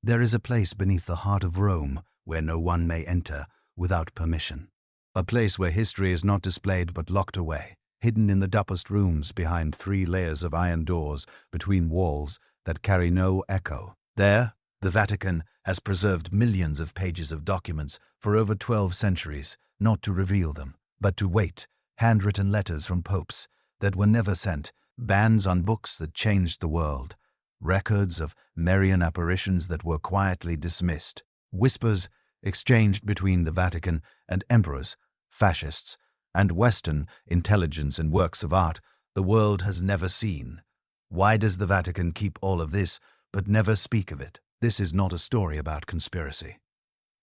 There is a place beneath the heart of Rome where no one may enter without permission. A place where history is not displayed but locked away, hidden in the deepest rooms behind 3 layers of iron doors between walls that carry no echo. There, the Vatican has preserved millions of pages of documents for over 12 centuries, not to reveal them, but to wait, handwritten letters from popes that were never sent, bans on books that changed the world, records of Marian apparitions that were quietly dismissed, whispers exchanged between the Vatican and emperors, fascists, and Western intelligence and works of art the world has never seen. Why does the Vatican keep all of this but never speak of it? This is not a story about conspiracy.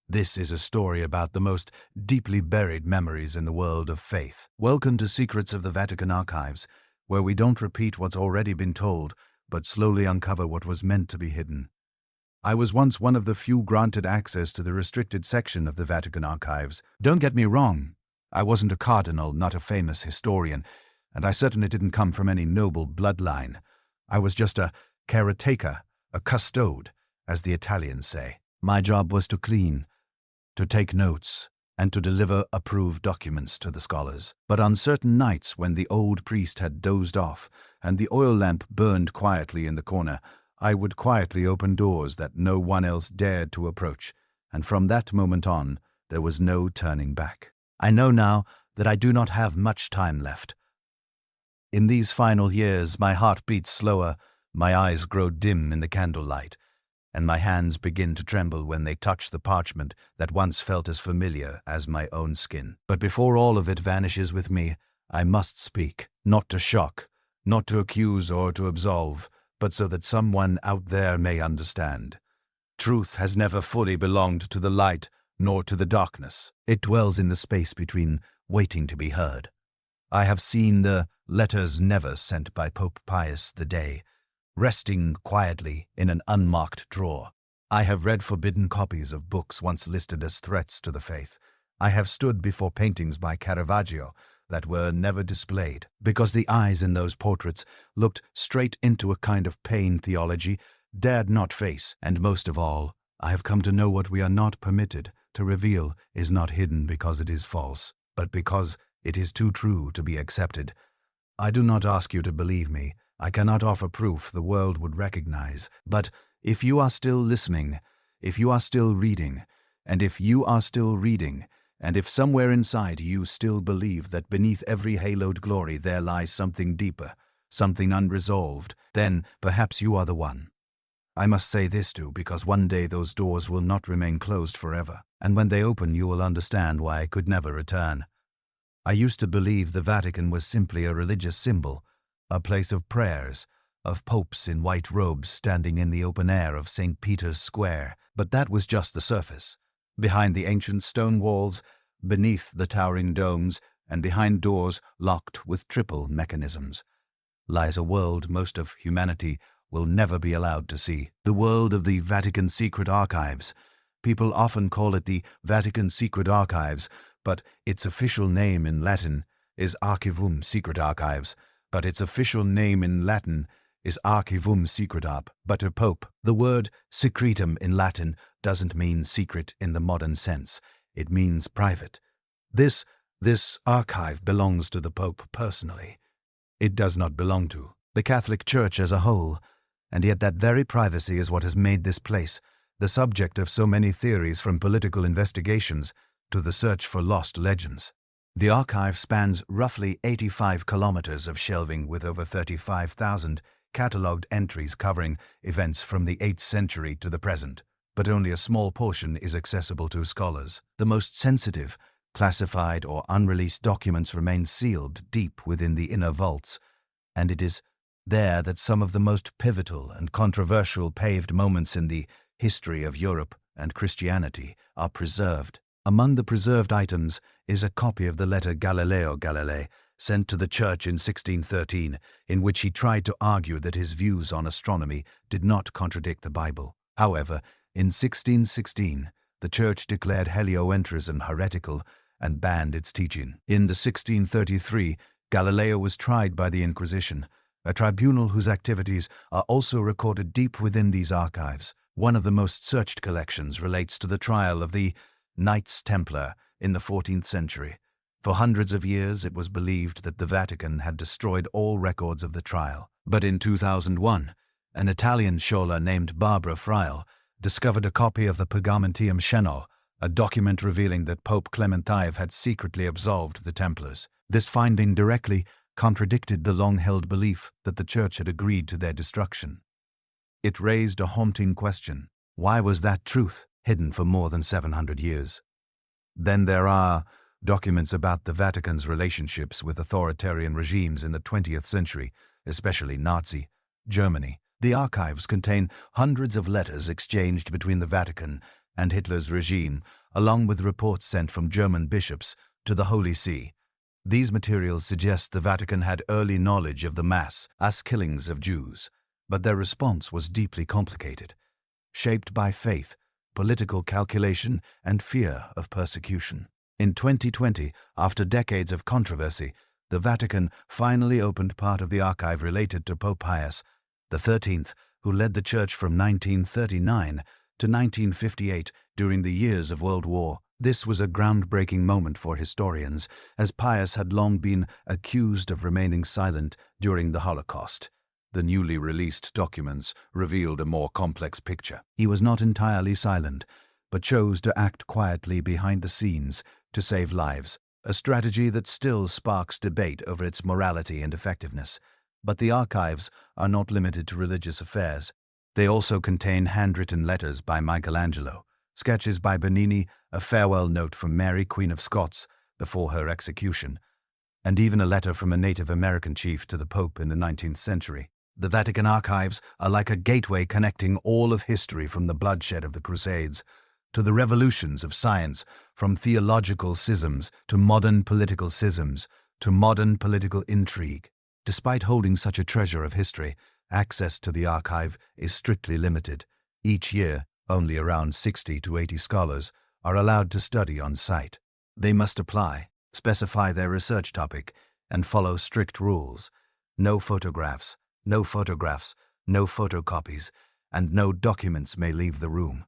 This is a story about the most deeply buried memories in the world of faith. Welcome to Secrets of the Vatican Archives, where we don't repeat what's already been told, but slowly uncover what was meant to be hidden. I was once one of the few granted access to the restricted section of the Vatican Archives. Don't get me wrong, I wasn't a cardinal, not a famous historian, and I certainly didn't come from any noble bloodline. I was just a caretaker, a custode, as the Italians say. My job was to clean, to take notes, and to deliver approved documents to the scholars. But on certain nights when the old priest had dozed off and the oil lamp burned quietly in the corner, I would quietly open doors that no one else dared to approach, and from that moment on, there was no turning back. I know now that I do not have much time left. In these final years, my heart beats slower, my eyes grow dim in the candlelight, and my hands begin to tremble when they touch the parchment that once felt as familiar as my own skin. But before all of it vanishes with me, I must speak, not to shock, not to accuse or to absolve, but so that someone out there may understand. Truth has never fully belonged to the light nor to the darkness. It dwells in the space between, waiting to be heard. I have seen the letters never sent by Pope Pius the Day, resting quietly in an unmarked drawer. I have read forbidden copies of books once listed as threats to the faith. I have stood before paintings by Caravaggio that were never displayed, because the eyes in those portraits looked straight into a kind of pain theology dared not face. And most of all, I have come to know what we are not permitted to reveal is not hidden because it is false, but because it is too true to be accepted. I do not ask you to believe me. I cannot offer proof the world would recognize. But if you are still listening, if you are still reading, and if you are still reading, and if somewhere inside you still believe that beneath every haloed glory there lies something deeper, something unresolved, then perhaps you are the one. I must say this too, because one day those doors will not remain closed forever, and when they open you will understand why I could never return. I used to believe the Vatican was simply a religious symbol, a place of prayers, of popes in white robes standing in the open air of St. Peter's Square, but that was just the surface. Behind the ancient stone walls, beneath the towering domes, and behind doors locked with triple mechanisms, lies a world most of humanity will never be allowed to see. The world of the Vatican Secret Archives. People often call it the Vatican Secret Archives, but its official name in Latin is Archivum Secret Archives, but its official name in Latin is Archivum Secretab. But to Pope, the word secretum in Latin doesn't mean secret in the modern sense. It means private. This archive belongs to the Pope personally. It does not belong to the Catholic Church as a whole, and yet that very privacy is what has made this place the subject of so many theories, from political investigations to the search for lost legends. The archive spans roughly 85 kilometers of shelving with over 35,000 catalogued entries covering events from the 8th century to the present, but only a small portion is accessible to scholars. The most sensitive, classified or unreleased documents remain sealed deep within the inner vaults, and it is there that some of the most pivotal and controversial paved moments in the history of Europe and Christianity are preserved. Among the preserved items is a copy of the letter Galileo Galilei sent to the Church in 1613, in which he tried to argue that his views on astronomy did not contradict the Bible. However, in 1616, the Church declared heliocentrism heretical and banned its teaching. In 1633, Galileo was tried by the Inquisition, a tribunal whose activities are also recorded deep within these archives. One of the most searched collections relates to the trial of the Knights Templar in the 14th century. For hundreds of years, it was believed that the Vatican had destroyed all records of the trial. But in 2001, an Italian scholar named Barbara Friel discovered a copy of the Pergamentum Shenol, a document revealing that Pope Clement V had secretly absolved the Templars. This finding directly contradicted the long-held belief that the Church had agreed to their destruction. It raised a haunting question. Why was that truth hidden for more than 700 years? Then there are documents about the Vatican's relationships with authoritarian regimes in the 20th century, especially Nazi Germany. The archives contain hundreds of letters exchanged between the Vatican and Hitler's regime, along with reports sent from German bishops to the Holy See. These materials suggest the Vatican had early knowledge of the mass killings of Jews, but their response was deeply complicated, shaped by faith, political calculation, and fear of persecution. In 2020, after decades of controversy, the Vatican finally opened part of the archive related to Pope Pius XIII, who led the Church from 1939 to 1958 during the years of World War. This was a groundbreaking moment for historians, as Pius had long been accused of remaining silent during the Holocaust. The newly released documents revealed a more complex picture. He was not entirely silent, but chose to act quietly behind the scenes to save lives, a strategy that still sparks debate over its morality and effectiveness. But the archives are not limited to religious affairs. They also contain handwritten letters by Michelangelo, sketches by Bernini, a farewell note from Mary, Queen of Scots, before her execution, and even a letter from a Native American chief to the Pope in the 19th century. The Vatican archives are like a gateway connecting all of history, from the bloodshed of the Crusades to the revolutions of science, from theological schisms to modern political schisms to modern political intrigue. Despite holding such a treasure of history, access to the archive is strictly limited. Each year, only around 60 to 80 scholars are allowed to study on site. They must apply, specify their research topic, and follow strict rules. No photographs, no photocopies, and no documents may leave the room.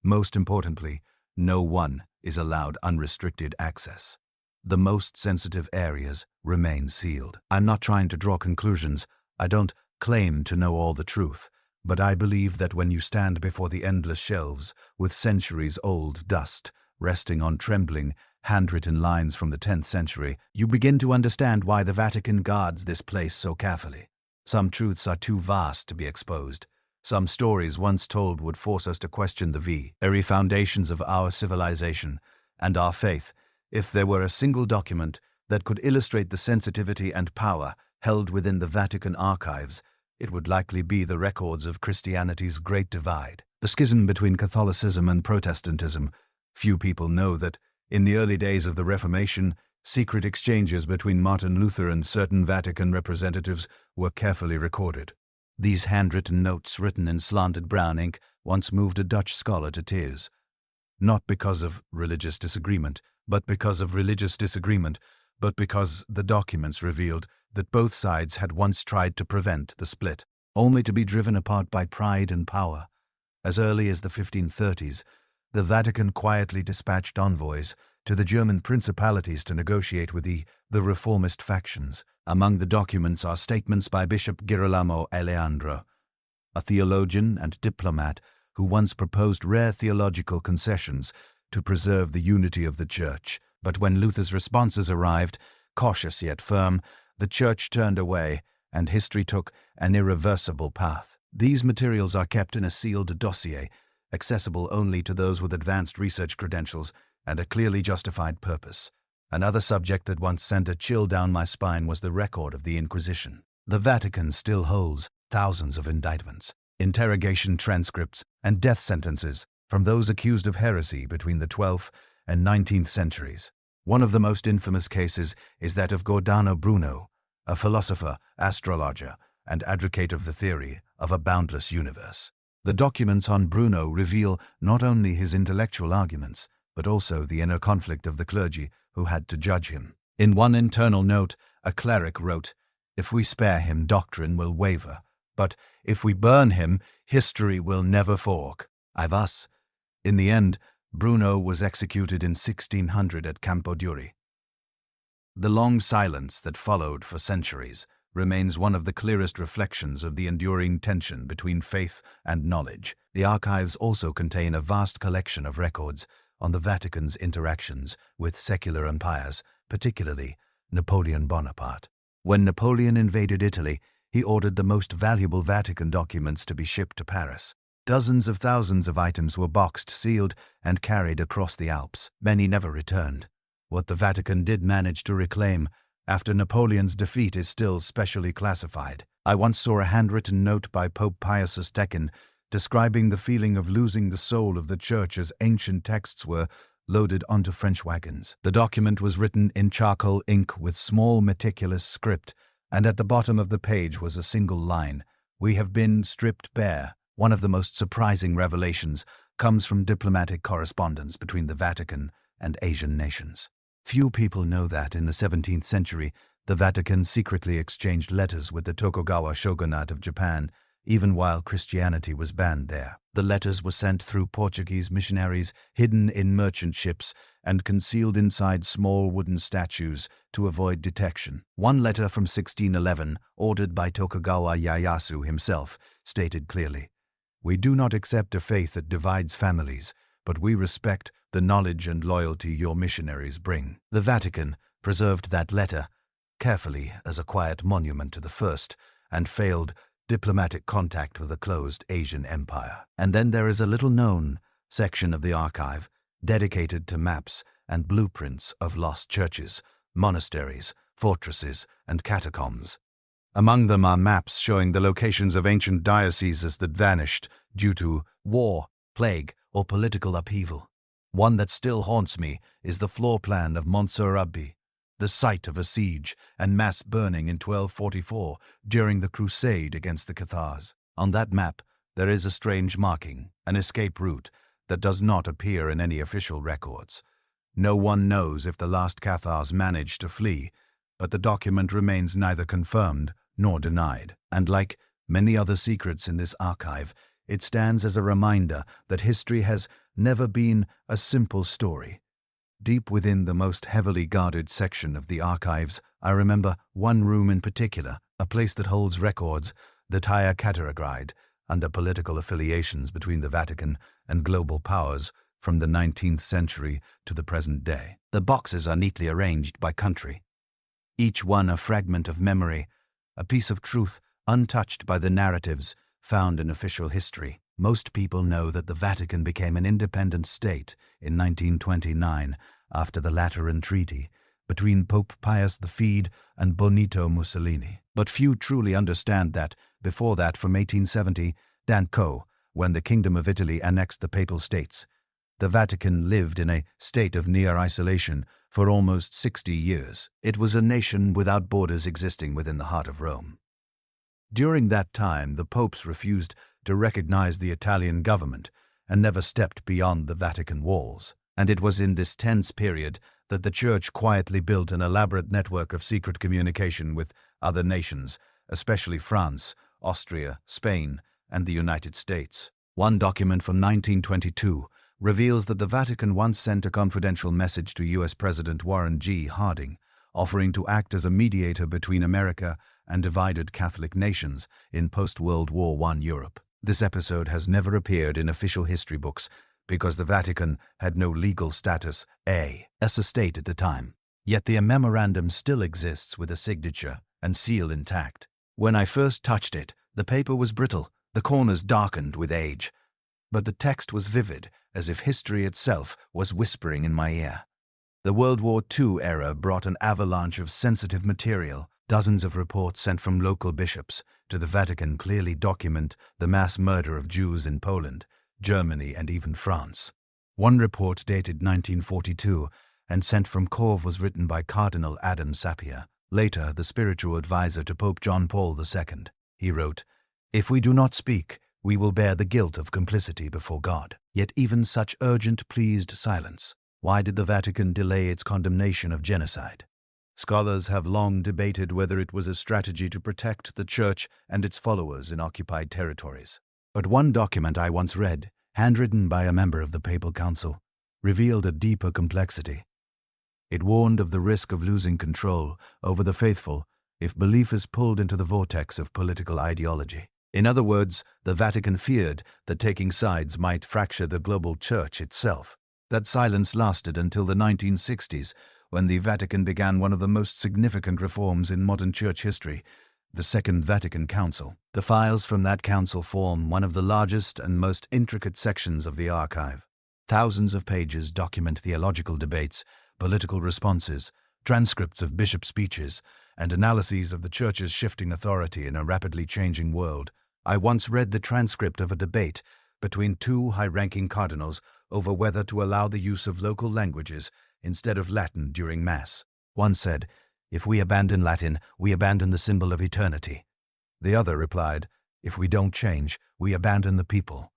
Most importantly, no one is allowed unrestricted access. The most sensitive areas remain sealed. I'm not trying to draw conclusions. I don't claim to know all the truth, but I believe that when you stand before the endless shelves with centuries-old dust resting on trembling, handwritten lines from the 10th century, you begin to understand why the Vatican guards this place so carefully. Some truths are too vast to be exposed. Some stories once told would force us to question the very foundations of our civilization and our faith. If there were a single document that could illustrate the sensitivity and power held within the Vatican archives, it would likely be the records of Christianity's Great Divide, the schism between Catholicism and Protestantism. Few people know that, in the early days of the Reformation, secret exchanges between Martin Luther and certain Vatican representatives were carefully recorded. These handwritten notes, written in slanted brown ink, once moved a Dutch scholar to tears. Not because of religious disagreement, but because the documents revealed that both sides had once tried to prevent the split, only to be driven apart by pride and power. As early as the 1530s, the Vatican quietly dispatched envoys to the German principalities to negotiate with the reformist factions. Among the documents are statements by Bishop Girolamo Aleandro, a theologian and diplomat who once proposed rare theological concessions to preserve the unity of the Church. But when Luther's responses arrived, cautious yet firm, the Church turned away, and history took an irreversible path. These materials are kept in a sealed dossier, accessible only to those with advanced research credentials and a clearly justified purpose. Another subject that once sent a chill down my spine was the record of the Inquisition. The Vatican still holds thousands of indictments, interrogation transcripts, and death sentences from those accused of heresy between the 12th and 19th centuries. One of the most infamous cases is that of Giordano Bruno, a philosopher, astrologer, and advocate of the theory of a boundless universe. The documents on Bruno reveal not only his intellectual arguments, but also the inner conflict of the clergy who had to judge him. In one internal note, a cleric wrote, "If we spare him, doctrine will waver, but if we burn him, history will never fork." Thus, in the end, Bruno was executed in 1600 at Campoduri. The long silence that followed for centuries remains one of the clearest reflections of the enduring tension between faith and knowledge. The archives also contain a vast collection of records on the Vatican's interactions with secular empires, particularly Napoleon Bonaparte. When Napoleon invaded Italy, he ordered the most valuable Vatican documents to be shipped to Paris. Dozens of thousands of items were boxed, sealed, and carried across the Alps. Many never returned. What the Vatican did manage to reclaim after Napoleon's defeat is still specially classified. I once saw a handwritten note by Pope Pius II describing the feeling of losing the soul of the church as ancient texts were loaded onto French wagons. The document was written in charcoal ink with small meticulous script, and at the bottom of the page was a single line: "We have been stripped bare." One of the most surprising revelations comes from diplomatic correspondence between the Vatican and Asian nations. Few people know that in the 17th century, the Vatican secretly exchanged letters with the Tokugawa shogunate of Japan, even while Christianity was banned there. The letters were sent through Portuguese missionaries, hidden in merchant ships, and concealed inside small wooden statues to avoid detection. One letter from 1611, ordered by Tokugawa Ieyasu himself, stated clearly, "We do not accept a faith that divides families, but we respect the knowledge and loyalty your missionaries bring." The Vatican preserved that letter carefully as a quiet monument to the first and failed diplomatic contact with a closed Asian empire. And then there is a little-known section of the archive dedicated to maps and blueprints of lost churches, monasteries, fortresses, and catacombs. Among them are maps showing the locations of ancient dioceses that vanished due to war, plague, or political upheaval. One that still haunts me is the floor plan of Montserrat, the site of a siege and mass burning in 1244 during the crusade against the Cathars. On that map, there is a strange marking, an escape route, that does not appear in any official records. No one knows if the last Cathars managed to flee, but the document remains neither confirmed nor denied. And like many other secrets in this archive, it stands as a reminder that history has never been a simple story. Deep within the most heavily guarded section of the archives, I remember one room in particular, a place that holds records that are categorized under political affiliations between the Vatican and global powers from the 19th century to the present day. The boxes are neatly arranged by country, each one a fragment of memory, a piece of truth untouched by the narratives found in official history. Most people know that the Vatican became an independent state in 1929 after the Lateran Treaty between Pope Pius V and Benito Mussolini. But few truly understand that, before that, from 1870, Danco, when the Kingdom of Italy annexed the Papal States, the Vatican lived in a state of near isolation for almost 60 years. It was a nation without borders existing within the heart of Rome. During that time, the popes refused to recognize the Italian government and never stepped beyond the Vatican walls. And it was in this tense period that the Church quietly built an elaborate network of secret communication with other nations, especially France, Austria, Spain, and the United States. One document from 1922 reveals that the Vatican once sent a confidential message to U.S. President Warren G. Harding, offering to act as a mediator between America and divided Catholic nations in post-World War I Europe. This episode has never appeared in official history books because the Vatican had no legal status as a state at the time. Yet the memorandum still exists with a signature and seal intact. When I first touched it, the paper was brittle, the corners darkened with age, but the text was vivid, as if history itself was whispering in my ear. The World War II era brought an avalanche of sensitive material. Dozens of reports sent from local bishops to the Vatican clearly document the mass murder of Jews in Poland, Germany, and even France. One report dated 1942 and sent from Kiev was written by Cardinal Adam Sapir, later the spiritual advisor to Pope John Paul II. He wrote, "If we do not speak, we will bear the guilt of complicity before God." Yet even such urgent pleased silence. Why did the Vatican delay its condemnation of genocide? Scholars have long debated whether it was a strategy to protect the Church and its followers in occupied territories. But one document I once read handwritten by a member of the Papal Council, revealed a deeper complexity. It warned of the risk of losing control over the faithful if belief is pulled into the vortex of political ideology. In other words, the Vatican feared that taking sides might fracture the global church itself. That silence lasted until the 1960s, when the Vatican began one of the most significant reforms in modern church history, the Second Vatican Council. The files from that council form one of the largest and most intricate sections of the archive. Thousands of pages document theological debates, political responses, transcripts of bishop speeches, and analyses of the Church's shifting authority in a rapidly changing world. I once read the transcript of a debate between two high-ranking cardinals over whether to allow the use of local languages instead of Latin during Mass. One said, "If we abandon Latin, we abandon the symbol of eternity." The other replied, "If we don't change, we abandon the people."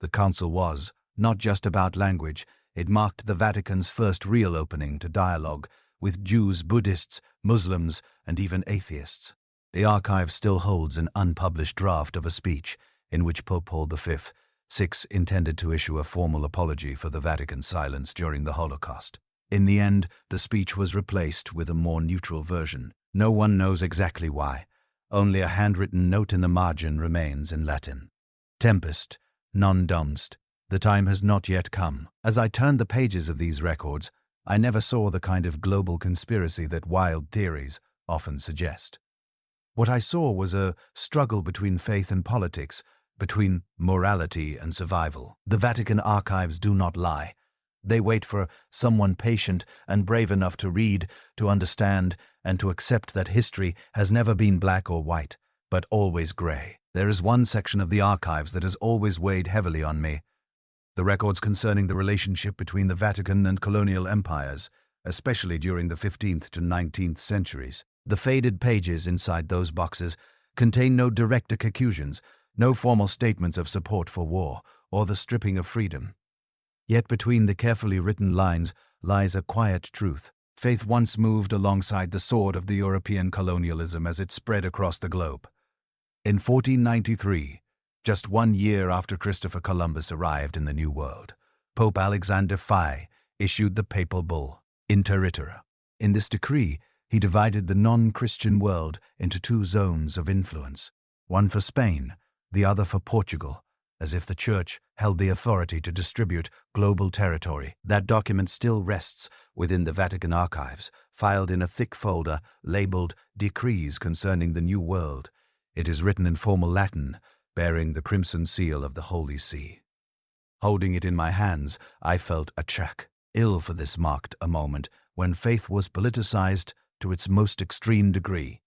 The council was not just about language. It marked the Vatican's first real opening to dialogue with Jews, Buddhists, Muslims, and even atheists. The archive still holds an unpublished draft of a speech in which Pope Paul VI intended to issue a formal apology for the Vatican's silence during the Holocaust. In the end, the speech was replaced with a more neutral version. No one knows exactly why. Only a handwritten note in the margin remains in Latin. Tempest, non domst. The time has not yet come. As I turned the pages of these records, I never saw the kind of global conspiracy that wild theories often suggest. What I saw was a struggle between faith and politics, between morality and survival. The Vatican archives do not lie. They wait for someone patient and brave enough to read, to understand, and to accept that history has never been black or white, but always gray. There is one section of the archives that has always weighed heavily on me: the records concerning the relationship between the Vatican and colonial empires, especially during the 15th to 19th centuries. The faded pages inside those boxes contain no direct accusations, no formal statements of support for war or the stripping of freedom. Yet between the carefully written lines lies a quiet truth. Faith once moved alongside the sword of the European colonialism as it spread across the globe. In 1493, just 1 year after Christopher Columbus arrived in the New World, Pope Alexander V issued the papal bull, Inter Ritera. In this decree, he divided the non-Christian world into 2 zones of influence, one for Spain, the other for Portugal, as if the Church held the authority to distribute global territory. That document still rests within the Vatican archives, filed in a thick folder labeled Decrees Concerning the New World. It is written in formal Latin, bearing the crimson seal of the Holy See. Holding it in my hands, I felt a check. Ill for this marked a moment when faith was politicized to its most extreme degree.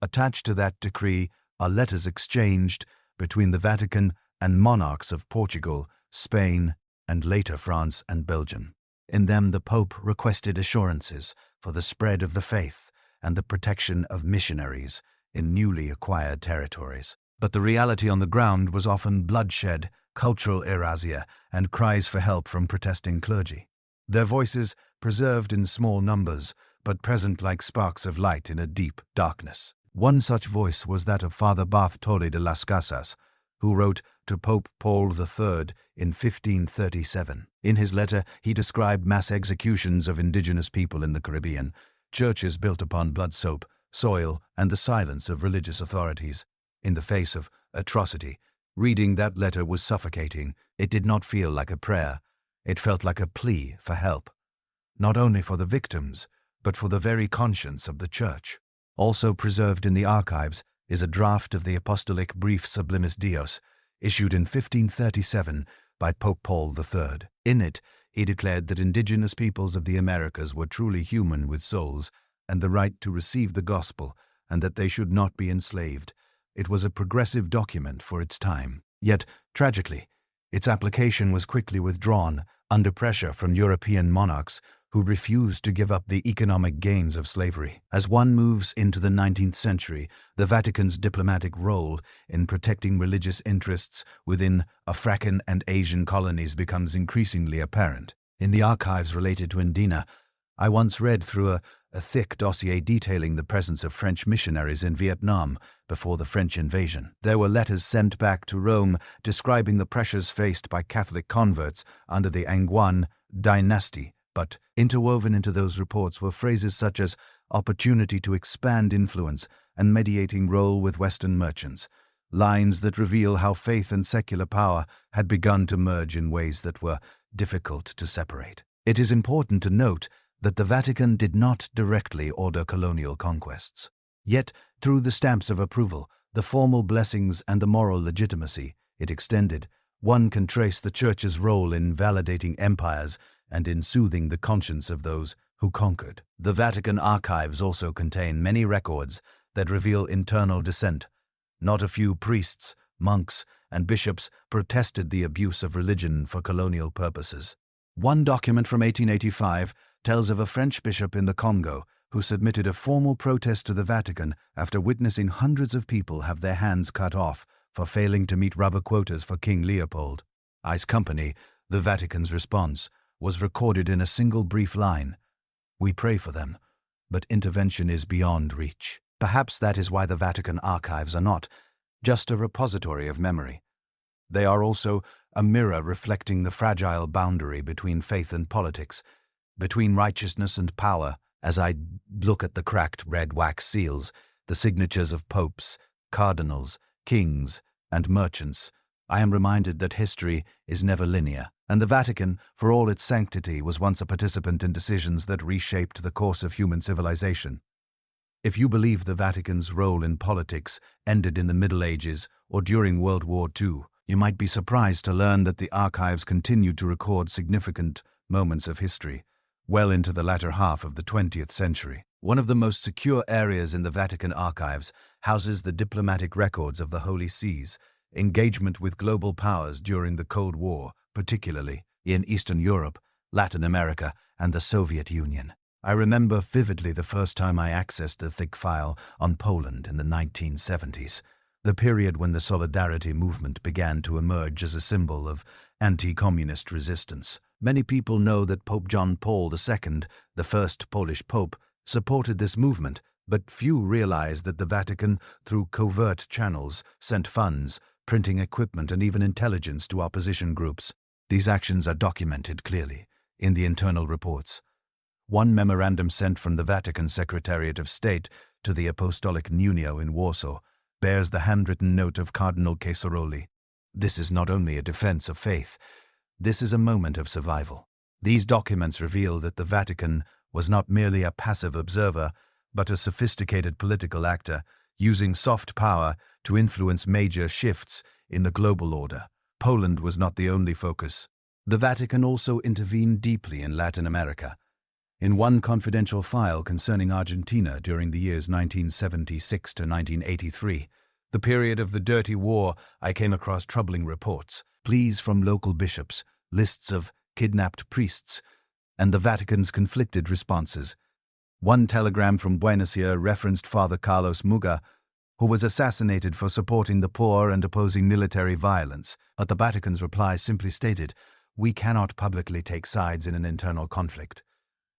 Attached to that decree are letters exchanged between the Vatican and monarchs of Portugal, Spain, and later France and Belgium. In them the Pope requested assurances for the spread of the faith and the protection of missionaries in newly acquired territories. But the reality on the ground was often bloodshed, cultural erasia, and cries for help from protesting clergy. Their voices preserved in small numbers, but present like sparks of light in a deep darkness. One such voice was that of Father Bartolomé de las Casas, who wrote to Pope Paul III in 1537. In his letter, he described mass executions of indigenous people in the Caribbean, churches built upon blood soap, soil, and the silence of religious authorities. In the face of atrocity, reading that letter was suffocating. It did not feel like a prayer. It felt like a plea for help, not only for the victims, but for the very conscience of the Church. Also preserved in the archives is a draft of the Apostolic Brief Sublimis Deos, issued in 1537 by Pope Paul III. In it, he declared that indigenous peoples of the Americas were truly human with souls and the right to receive the gospel, and that they should not be enslaved. It was a progressive document for its time. Yet, tragically, its application was quickly withdrawn under pressure from European monarchs who refused to give up the economic gains of slavery. As one moves into the 19th century, the Vatican's diplomatic role in protecting religious interests within African and Asian colonies becomes increasingly apparent. In the archives related to Indina, I once read through a thick dossier detailing the presence of French missionaries in Vietnam before the French invasion. There were letters sent back to Rome describing the pressures faced by Catholic converts under the Angevin dynasty, but interwoven into those reports were phrases such as opportunity to expand influence and mediating role with Western merchants, lines that reveal how faith and secular power had begun to merge in ways that were difficult to separate. It is important to note that the Vatican did not directly order colonial conquests. Yet, through the stamps of approval, the formal blessings and the moral legitimacy it extended, one can trace the Church's role in validating empires and in soothing the conscience of those who conquered. The Vatican archives also contain many records that reveal internal dissent. Not a few priests, monks, and bishops protested the abuse of religion for colonial purposes. One document from 1885 tells of a French bishop in the Congo who submitted a formal protest to the Vatican after witnessing hundreds of people have their hands cut off for failing to meet rubber quotas for King Leopold. I's company, the Vatican's response, was recorded in a single brief line. "We pray for them, but intervention is beyond reach." Perhaps that is why the Vatican archives are not just a repository of memory. They are also a mirror reflecting the fragile boundary between faith and politics, between righteousness and power. As I look at the cracked red wax seals, the signatures of popes, cardinals, kings, and merchants, I am reminded that history is never linear, and the Vatican, for all its sanctity, was once a participant in decisions that reshaped the course of human civilization. If you believe the Vatican's role in politics ended in the Middle Ages or during World War II, you might be surprised to learn that the archives continued to record significant moments of history, well into the latter half of the 20th century. One of the most secure areas in the Vatican archives houses the diplomatic records of the Holy See's engagement with global powers during the Cold War, particularly in Eastern Europe, Latin America, and the Soviet Union. I remember vividly the first time I accessed a thick file on Poland in the 1970s, the period when the Solidarity movement began to emerge as a symbol of anti-communist resistance. Many people know that Pope John Paul II, the first Polish pope, supported this movement, but few realize that the Vatican, through covert channels, sent funds, printing equipment, and even intelligence to opposition groups. These actions are documented clearly in the internal reports. One memorandum sent from the Vatican Secretariat of State to the Apostolic Nuncio in Warsaw bears the handwritten note of Cardinal Caseroli. This is not only a defense of faith, this is a moment of survival. These documents reveal that the Vatican was not merely a passive observer, but a sophisticated political actor, using soft power to influence major shifts in the global order. Poland was not the only focus. The Vatican also intervened deeply in Latin America. In one confidential file concerning Argentina during the years 1976 to 1983, the period of the Dirty War, I came across troubling reports, pleas from local bishops, lists of kidnapped priests, and the Vatican's conflicted responses. One telegram from Buenos Aires referenced Father Carlos Muga, who was assassinated for supporting the poor and opposing military violence, but the Vatican's reply simply stated, "We cannot publicly take sides in an internal conflict."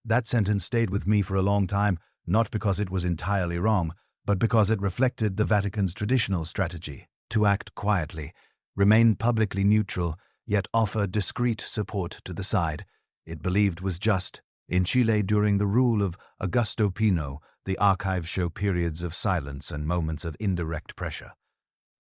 That sentence stayed with me for a long time, not because it was entirely wrong, but because it reflected the Vatican's traditional strategy to act quietly, remain publicly neutral, yet offer discreet support to the side it believed was just. In Chile, during the rule of Augusto Pino, the archives show periods of silence and moments of indirect pressure.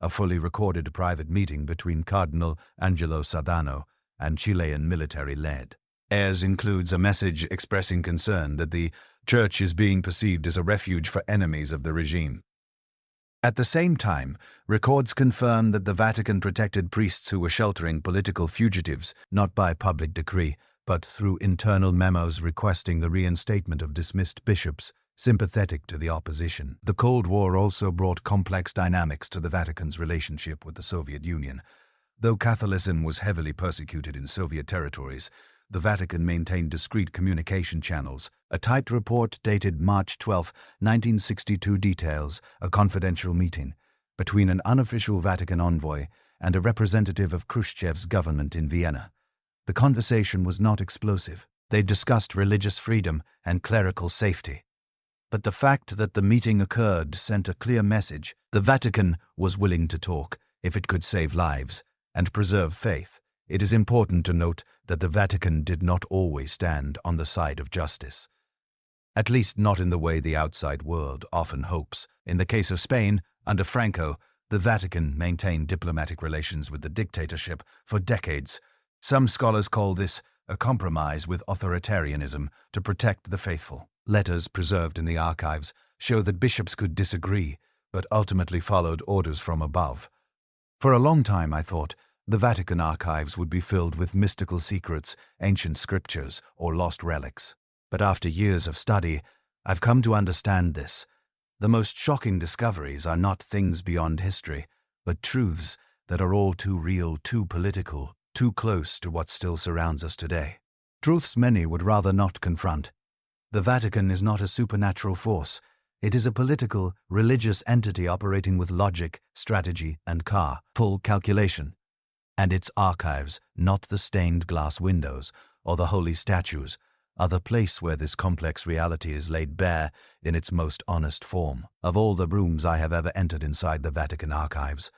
A fully recorded private meeting between Cardinal Angelo Sardano and Chilean military led. Airs includes a message expressing concern that the Church is being perceived as a refuge for enemies of the regime. At the same time, records confirm that the Vatican protected priests who were sheltering political fugitives, not by public decree, but through internal memos requesting the reinstatement of dismissed bishops sympathetic to the opposition. The Cold War also brought complex dynamics to the Vatican's relationship with the Soviet Union. Though Catholicism was heavily persecuted in Soviet territories, the Vatican maintained discreet communication channels. A typed report dated March 12, 1962 details a confidential meeting between an unofficial Vatican envoy and a representative of Khrushchev's government in Vienna. The conversation was not explosive. They discussed religious freedom and clerical safety. But the fact that the meeting occurred sent a clear message. The Vatican was willing to talk if it could save lives and preserve faith. It is important to note that the Vatican did not always stand on the side of justice. At least not in the way the outside world often hopes. In the case of Spain, under Franco, the Vatican maintained diplomatic relations with the dictatorship for decades. Some scholars call this a compromise with authoritarianism to protect the faithful. Letters preserved in the archives show that bishops could disagree, but ultimately followed orders from above. For a long time, I thought, the Vatican archives would be filled with mystical secrets, ancient scriptures, or lost relics. But after years of study, I've come to understand this. The most shocking discoveries are not things beyond history, but truths that are all too real, too political, too close to what still surrounds us today. Truths many would rather not confront. The Vatican is not a supernatural force. It is a political, religious entity operating with logic, strategy, and full calculation. And its archives, not the stained glass windows or the holy statues, are the place where this complex reality is laid bare in its most honest form. Of all the rooms I have ever entered inside the Vatican archives,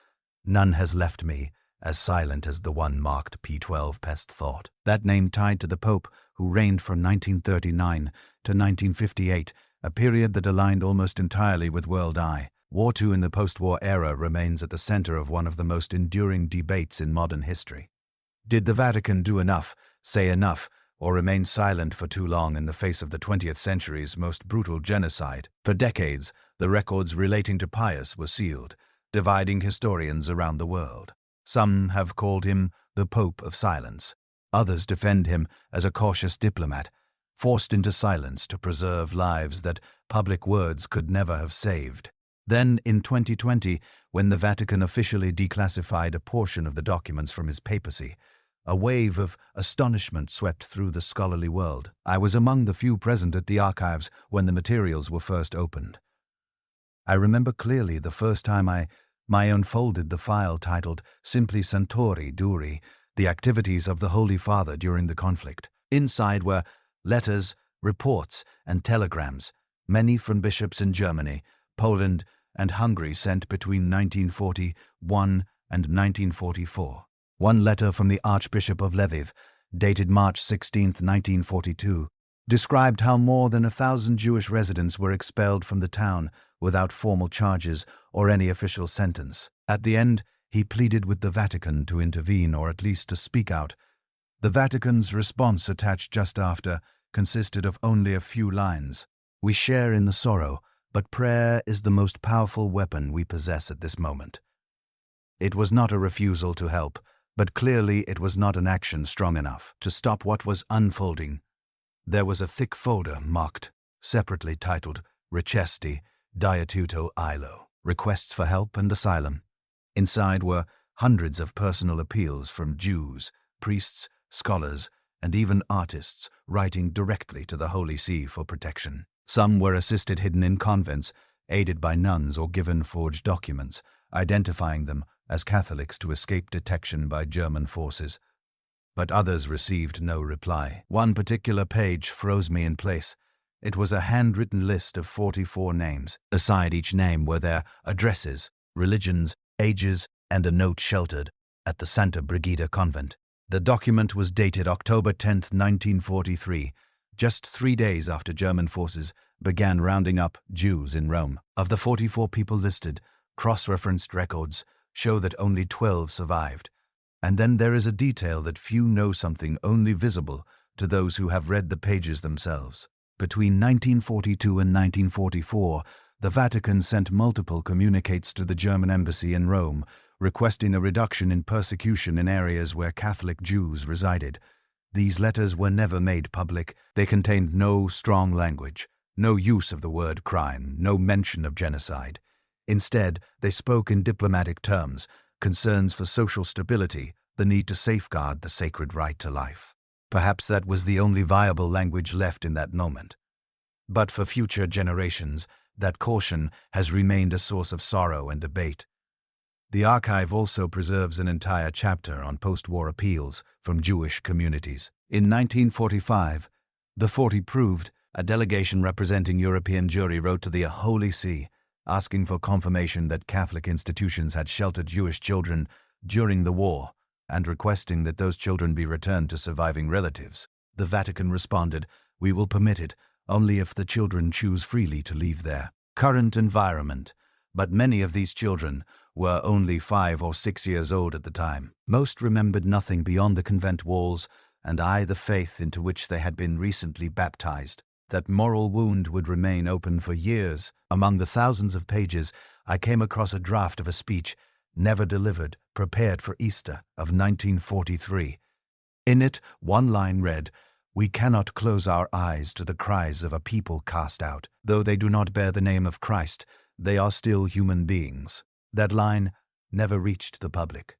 none has left me as silent as the one marked P12 Pest Thought. That name tied to the Pope, who reigned from 1939 to 1958, a period that aligned almost entirely with world eye. War II in the post-war era remains at the center of one of the most enduring debates in modern history. Did the Vatican do enough, say enough, or remain silent for too long in the face of the 20th century's most brutal genocide? For decades, the records relating to Pius were sealed, dividing historians around the world. Some have called him the Pope of Silence. Others defend him as a cautious diplomat, forced into silence to preserve lives that public words could never have saved. Then, in 2020, when the Vatican officially declassified a portion of the documents from his papacy, a wave of astonishment swept through the scholarly world. I was among the few present at the archives when the materials were first opened. I remember clearly the first time I unfolded the file titled Simply Santori Duri, the activities of the Holy Father during the conflict. Inside were letters, reports, and telegrams, many from bishops in Germany, Poland, and Hungary sent between 1941 and 1944. One letter from the Archbishop of Lviv, dated March 16, 1942, described how more than 1,000 Jewish residents were expelled from the town without formal charges or any official sentence. At the end, he pleaded with the Vatican to intervene or at least to speak out. The Vatican's response, attached just after, consisted of only a few lines. "We share in the sorrow, but prayer is the most powerful weapon we possess at this moment." It was not a refusal to help, but clearly it was not an action strong enough to stop what was unfolding. There was a thick folder marked, separately titled Richiesti d'aiuto ILO, requests for help and asylum. Inside were hundreds of personal appeals from Jews, priests, scholars, and even artists writing directly to the Holy See for protection. Some were assisted hidden in convents, aided by nuns, or given forged documents, identifying them as Catholics to escape detection by German forces. But others received no reply. One particular page froze me in place. It was a handwritten list of 44 names. Beside each name were their addresses, religions, ages, and a note sheltered at the Santa Brigida convent. The document was dated October 10, 1943, just 3 days after German forces began rounding up Jews in Rome. Of the 44 people listed, cross-referenced records show that only 12 survived. And then there is a detail that few know, something only visible to those who have read the pages themselves. Between 1942 and 1944, the Vatican sent multiple communiques to the German embassy in Rome, requesting a reduction in persecution in areas where Catholic Jews resided. These letters were never made public. They contained no strong language, no use of the word crime, no mention of genocide. Instead, they spoke in diplomatic terms, concerns for social stability, the need to safeguard the sacred right to life. Perhaps that was the only viable language left in that moment. But for future generations, that caution has remained a source of sorrow and debate. The archive also preserves an entire chapter on post-war appeals from Jewish communities. In 1945, the 40 proved, a delegation representing European Jewry wrote to the Holy See, asking for confirmation that Catholic institutions had sheltered Jewish children during the war, and requesting that those children be returned to surviving relatives. The Vatican responded, "We will permit it, only if the children choose freely to leave their current environment." But many of these children were only 5 or 6 years old at the time. Most remembered nothing beyond the convent walls, and the faith into which they had been recently baptized. That moral wound would remain open for years. Among the thousands of pages, I came across a draft of a speech, never delivered, prepared for Easter of 1943. In it, one line read, "We cannot close our eyes to the cries of a people cast out. Though they do not bear the name of Christ, they are still human beings." That line never reached the public.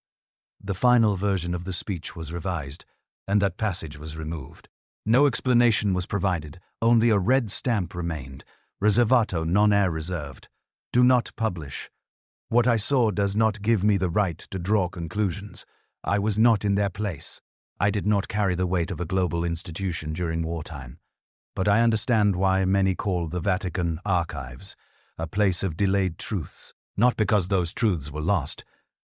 The final version of the speech was revised, and that passage was removed. No explanation was provided, only a red stamp remained, "Reservato non è reserved." Do not publish. What I saw does not give me the right to draw conclusions. I was not in their place. I did not carry the weight of a global institution during wartime. But I understand why many call the Vatican archives a place of delayed truths, not because those truths were lost,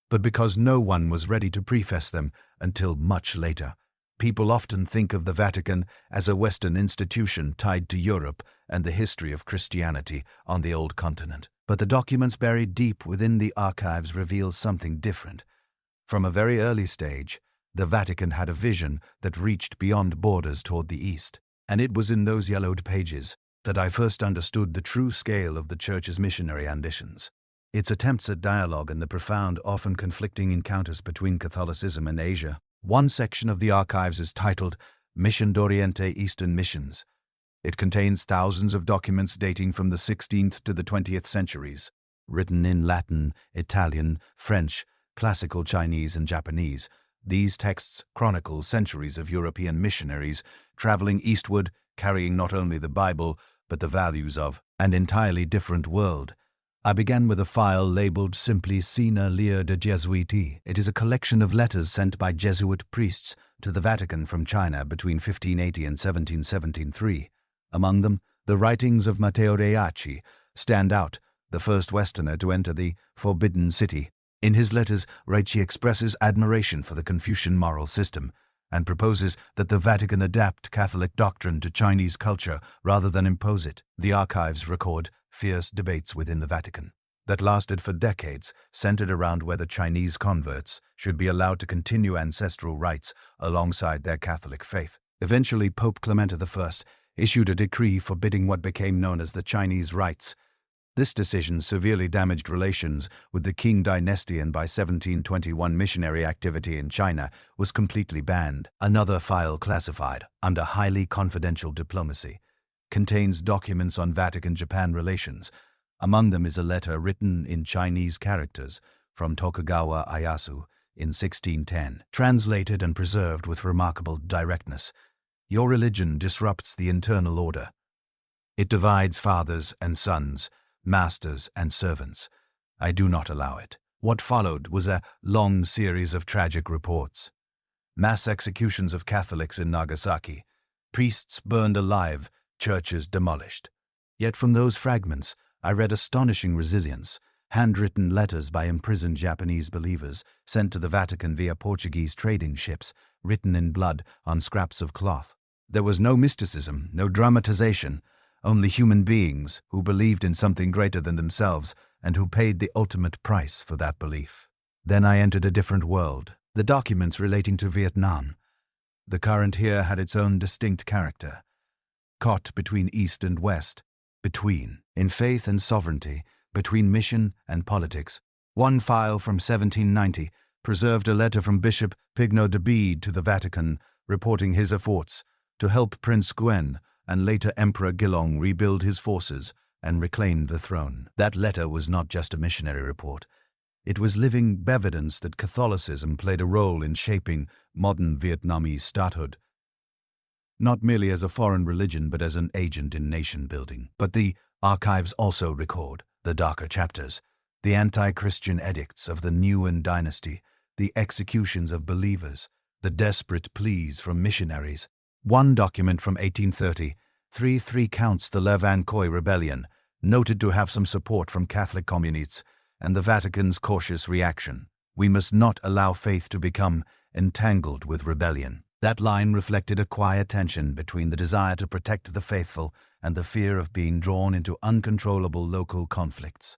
but because no one was ready to preface them until much later. People often think of the Vatican as a Western institution tied to Europe and the history of Christianity on the old continent. But the documents buried deep within the archives reveal something different. From a very early stage, the Vatican had a vision that reached beyond borders toward the East, and it was in those yellowed pages that I first understood the true scale of the Church's missionary ambitions. Its attempts at dialogue and the profound, often conflicting encounters between Catholicism and Asia. One section of the archives is titled Mission d'Oriente, Eastern Missions. It contains thousands of documents dating from the 16th to the 20th centuries, written in Latin, Italian, French, Classical Chinese, and Japanese. These texts chronicle centuries of European missionaries traveling eastward, carrying not only the Bible, but the values of an entirely different world. I began with a file labeled simply Sina Lia de Jesuiti. It is a collection of letters sent by Jesuit priests to the Vatican from China between 1580 and 1773. Among them, the writings of Matteo Reacci stand out, the first Westerner to enter the Forbidden City. In his letters, Reacci expresses admiration for the Confucian moral system and proposes that the Vatican adapt Catholic doctrine to Chinese culture rather than impose it. The archives record fierce debates within the Vatican that lasted for decades, centered around whether Chinese converts should be allowed to continue ancestral rites alongside their Catholic faith. Eventually, Pope Clement I issued a decree forbidding what became known as the Chinese rites. This decision severely damaged relations with the Qing dynasty, and by 1721 missionary activity in China was completely banned. Another file classified under highly confidential diplomacy contains documents on Vatican-Japan relations. Among them is a letter written in Chinese characters from Tokugawa Ieyasu in 1610, translated and preserved with remarkable directness. "Your religion disrupts the internal order. It divides fathers and sons, masters and servants. I do not allow it." What followed was a long series of tragic reports. Mass executions of Catholics in Nagasaki, priests burned alive, churches demolished. Yet from those fragments, I read astonishing resilience, handwritten letters by imprisoned Japanese believers sent to the Vatican via Portuguese trading ships, written in blood on scraps of cloth. There was no mysticism, no dramatization, only human beings who believed in something greater than themselves and who paid the ultimate price for that belief. Then I entered a different world, the documents relating to Vietnam. The current here had its own distinct character. Caught between East and West, in faith and sovereignty, between mission and politics. One file from 1790 preserved a letter from Bishop Pignot de Bede to the Vatican reporting his efforts to help Prince Guen and later Emperor Guilong rebuild his forces and reclaim the throne. That letter was not just a missionary report. It was living evidence that Catholicism played a role in shaping modern Vietnamese statehood, not merely as a foreign religion but as an agent in nation-building. But the archives also record the darker chapters, the anti-Christian edicts of the Nguyen dynasty, the executions of believers, the desperate pleas from missionaries. One document from 1830 3 counts the Levancoy rebellion, noted to have some support from Catholic communists, and the Vatican's cautious reaction. We must not allow faith to become entangled with rebellion. That line reflected a quiet tension between the desire to protect the faithful and the fear of being drawn into uncontrollable local conflicts.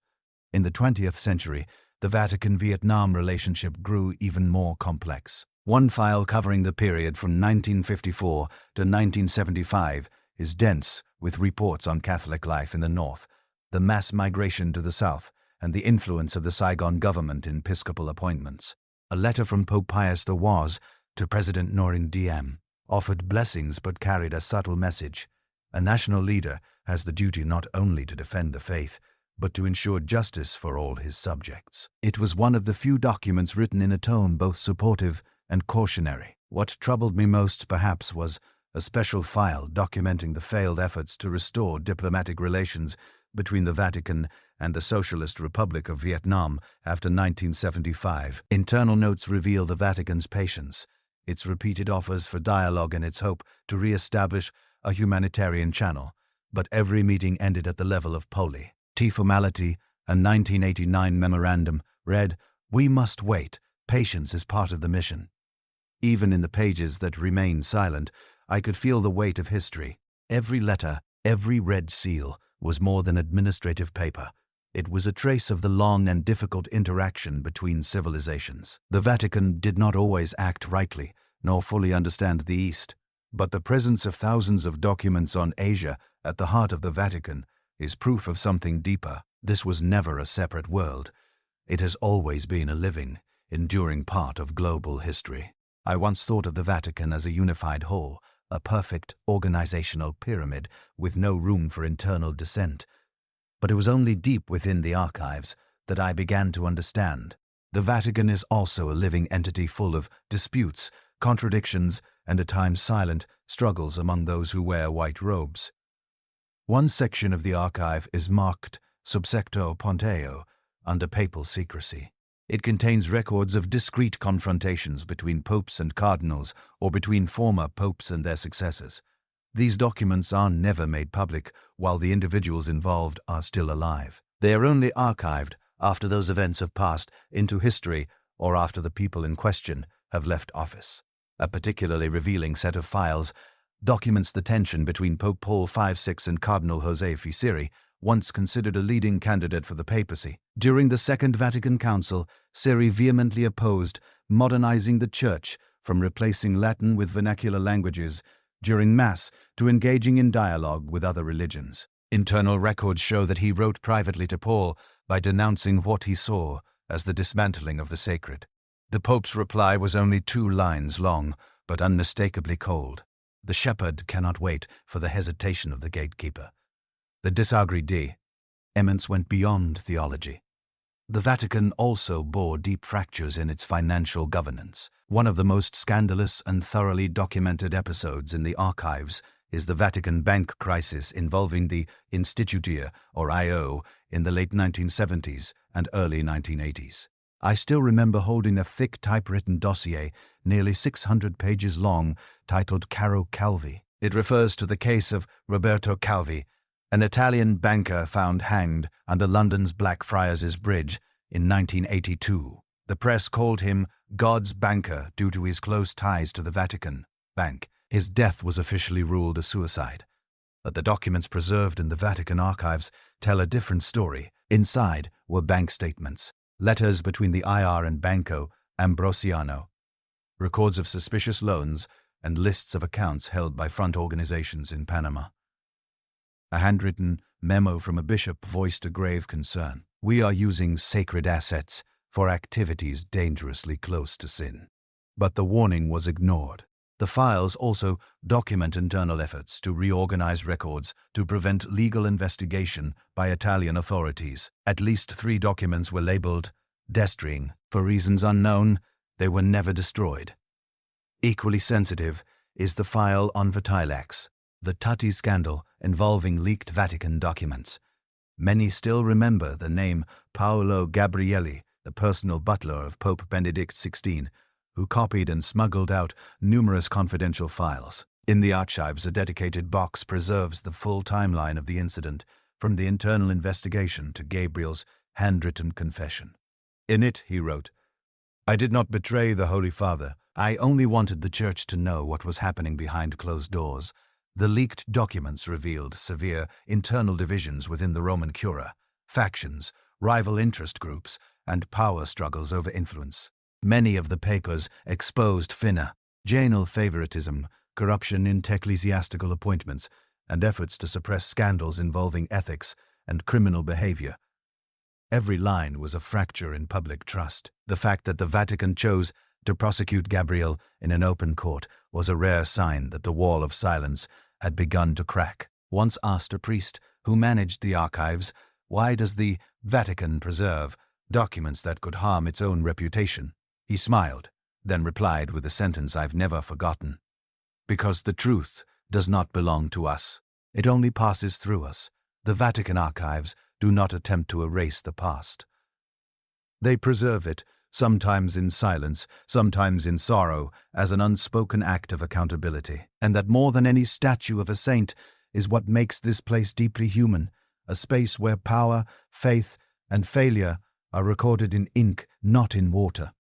In the 20th century, the Vatican-Vietnam relationship grew even more complex. One file covering the period from 1954 to 1975 is dense with reports on Catholic life in the North, the mass migration to the South, and the influence of the Saigon government in episcopal appointments. A letter from Pope Pius XI to President Nguyen Diem offered blessings but carried a subtle message. A national leader has the duty not only to defend the faith, but to ensure justice for all his subjects. It was one of the few documents written in a tone both supportive and cautionary. What troubled me most, perhaps, was a special file documenting the failed efforts to restore diplomatic relations between the Vatican and the Socialist Republic of Vietnam after 1975. Internal notes reveal the Vatican's patience, its repeated offers for dialogue and its hope to re-establish a humanitarian channel, but every meeting ended at the level of formality. A 1989 memorandum read, "We must wait. Patience is part of the mission." Even in the pages that remained silent, I could feel the weight of history. Every letter, every red seal, was more than administrative paper. It was a trace of the long and difficult interaction between civilizations. The Vatican did not always act rightly, nor fully understand the East, but the presence of thousands of documents on Asia at the heart of the Vatican is proof of something deeper. This was never a separate world. It has always been a living, enduring part of global history. I once thought of the Vatican as a unified whole, a perfect organizational pyramid with no room for internal dissent. But it was only deep within the archives that I began to understand. The Vatican is also a living entity full of disputes, contradictions, and at times silent struggles among those who wear white robes. One section of the archive is marked Subsecto Ponteo, under papal secrecy. It contains records of discreet confrontations between popes and cardinals or between former popes and their successors. These documents are never made public while the individuals involved are still alive. They are only archived after those events have passed into history or after the people in question have left office. A particularly revealing set of files documents the tension between Pope Paul V/VI and Cardinal José Ficiri, once considered a leading candidate for the papacy. During the Second Vatican Council, Siri vehemently opposed modernizing the Church, from replacing Latin with vernacular languages during Mass to engaging in dialogue with other religions. Internal records show that he wrote privately to Paul by denouncing what he saw as the dismantling of the sacred. The Pope's reply was only 2 lines long, but unmistakably cold. The shepherd cannot wait for the hesitation of the gatekeeper. The disagree de Emmons went beyond theology. The Vatican also bore deep fractures in its financial governance. One of the most scandalous and thoroughly documented episodes in the archives is the Vatican bank crisis involving the Institutia, or I.O., in the late 1970s and early 1980s. I still remember holding a thick typewritten dossier, nearly 600 pages long, titled Caro Calvi. It refers to the case of Roberto Calvi, an Italian banker found hanged under London's Blackfriars Bridge in 1982. The press called him God's banker due to his close ties to the Vatican Bank. His death was officially ruled a suicide. But the documents preserved in the Vatican archives tell a different story. Inside were bank statements, letters between the IR and Banco Ambrosiano, records of suspicious loans, and lists of accounts held by front organizations in Panama. A handwritten memo from a bishop voiced a grave concern. "We are using sacred assets for activities dangerously close to sin." But the warning was ignored. The files also document internal efforts to reorganize records to prevent legal investigation by Italian authorities. At least 3 documents were labeled Destring. For reasons unknown, they were never destroyed. Equally sensitive is the file on Vitilax, the Tati scandal involving leaked Vatican documents. Many still remember the name Paolo Gabrielli, the personal butler of Pope Benedict XVI, who copied and smuggled out numerous confidential files. In the archives, a dedicated box preserves the full timeline of the incident, from the internal investigation to Gabriel's handwritten confession. In it, he wrote, "I did not betray the Holy Father. I only wanted the Church to know what was happening behind closed doors. The leaked documents revealed severe internal divisions within the Roman Cura, factions, rival interest groups, and power struggles over influence. Many of the papers exposed Janal favoritism, corruption in ecclesiastical appointments, and efforts to suppress scandals involving ethics and criminal behavior. Every line was a fracture in public trust. The fact that the Vatican chose to prosecute Gabriel in an open court was a rare sign that the wall of silence had begun to crack. Once asked a priest who managed the archives, "Why does the Vatican preserve documents that could harm its own reputation?" He smiled, then replied with a sentence I've never forgotten. "Because the truth does not belong to us. It only passes through us. The Vatican archives do not attempt to erase the past. They preserve it, sometimes in silence, sometimes in sorrow, as an unspoken act of accountability. And that more than any statue of a saint is what makes this place deeply human, a space where power, faith, and failure are recorded in ink, not in water.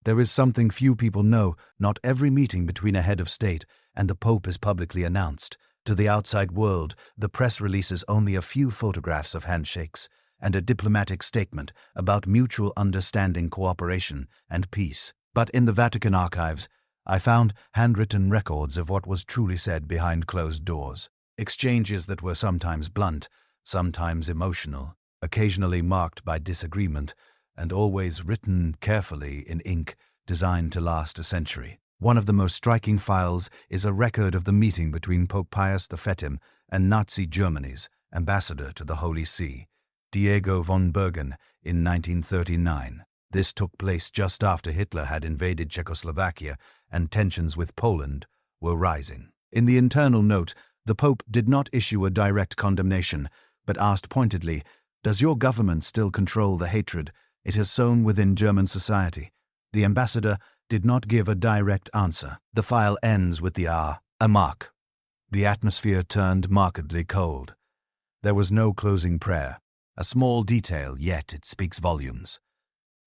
There is something few people know. Not every meeting between a head of state and the Pope is publicly announced. To the outside world, the press releases only a few photographs of handshakes and a diplomatic statement about mutual understanding, cooperation, and peace. But in the Vatican archives, I found handwritten records of what was truly said behind closed doors. Exchanges that were sometimes blunt, sometimes emotional, occasionally marked by disagreement, and always written carefully in ink designed to last a century. One of the most striking files is a record of the meeting between Pope Pius V and Nazi Germany's ambassador to the Holy See, Diego von Bergen, in 1939. This took place just after Hitler had invaded Czechoslovakia and tensions with Poland were rising. In the internal note, the Pope did not issue a direct condemnation, but asked pointedly, "Does your government still control the hatred it has sown within German society?" The ambassador did not give a direct answer. The file ends with the a mark. The atmosphere turned markedly cold. There was no closing prayer. A small detail, yet it speaks volumes.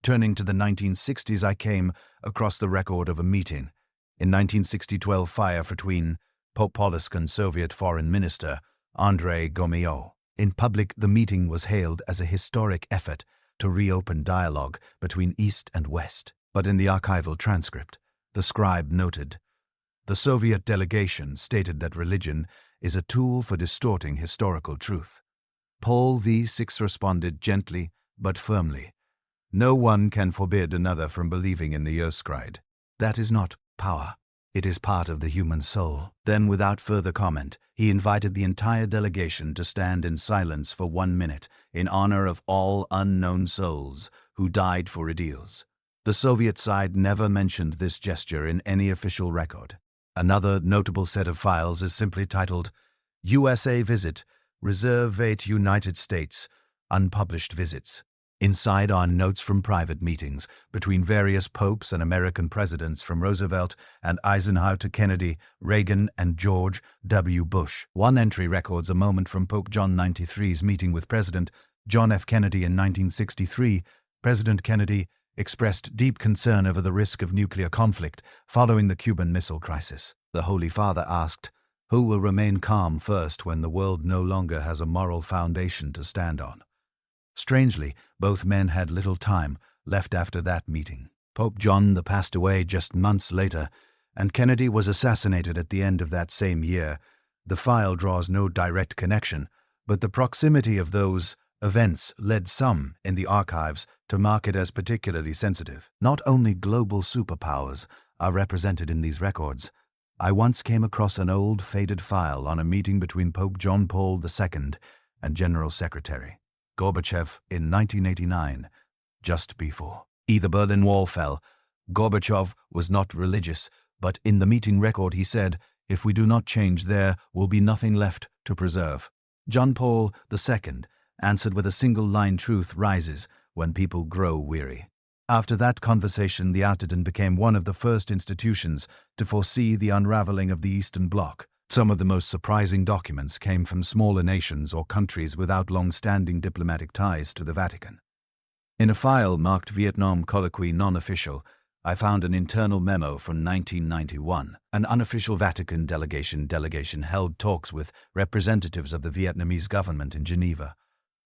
Turning to the 1960s, I came across the record of a meeting. In 1960-12 fire between Pope Polsk and Soviet Foreign Minister Andrei Gomiot. In public, the meeting was hailed as a historic effort to reopen dialogue between East and West. But in the archival transcript, the scribe noted, "The Soviet delegation stated that religion is a tool for distorting historical truth." Paul VI responded gently but firmly, "No one can forbid another from believing in the Earthscride. That is not power. It is part of the human soul." Then, without further comment, he invited the entire delegation to stand in silence for 1 minute in honor of all unknown souls who died for ideals. The Soviet side never mentioned this gesture in any official record. Another notable set of files is simply titled, "USA Visit, Reservate United States, Unpublished Visits." Inside are notes from private meetings between various popes and American presidents, from Roosevelt and Eisenhower to Kennedy, Reagan, and George W. Bush. One entry records a moment from Pope John XXIII's meeting with President John F. Kennedy in 1963. President Kennedy expressed deep concern over the risk of nuclear conflict following the Cuban Missile Crisis. The Holy Father asked, "Who will remain calm first when the world no longer has a moral foundation to stand on?" Strangely, both men had little time left after that meeting. Pope John passed away just months later, and Kennedy was assassinated at the end of that same year. The file draws no direct connection, but the proximity of those events led some in the archives to mark it as particularly sensitive. Not only global superpowers are represented in these records. I once came across an old, faded file on a meeting between Pope John Paul II and General Secretary Gorbachev in 1989, just before the Berlin Wall fell. Gorbachev was not religious, but in the meeting record he said, "If we do not change, there will be nothing left to preserve." John Paul II answered with a single line, "Truth rises when people grow weary." After that conversation, the Vatican became one of the first institutions to foresee the unraveling of the Eastern Bloc. Some of the most surprising documents came from smaller nations or countries without long-standing diplomatic ties to the Vatican. In a file marked Vietnam Colloquy Non-Official, I found an internal memo from 1991. An unofficial Vatican delegation held talks with representatives of the Vietnamese government in Geneva.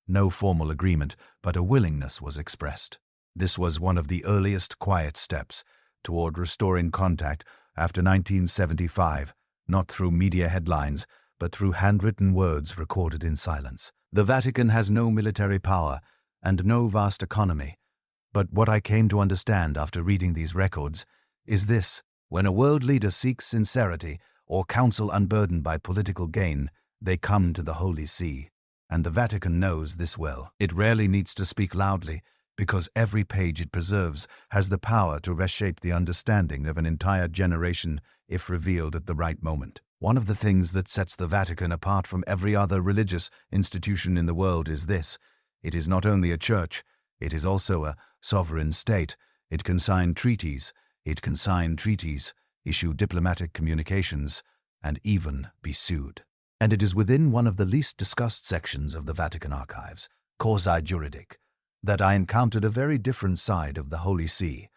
No formal agreement, but a willingness was expressed. This was one of the earliest quiet steps toward restoring contact after 1975, not through media headlines, but through handwritten words recorded in silence. The Vatican has no military power and no vast economy, but what I came to understand after reading these records is this: when a world leader seeks sincerity or counsel unburdened by political gain, they come to the Holy See. And the Vatican knows this well. It rarely needs to speak loudly, because every page it preserves has the power to reshape the understanding of an entire generation if revealed at the right moment. One of the things that sets the Vatican apart from every other religious institution in the world is this: it is not only a church, it is also a sovereign state. It can sign treaties, issue diplomatic communications, and even be sued. And it is within one of the least discussed sections of the Vatican archives, Quasi Juridic, that I encountered a very different side of the Holy See.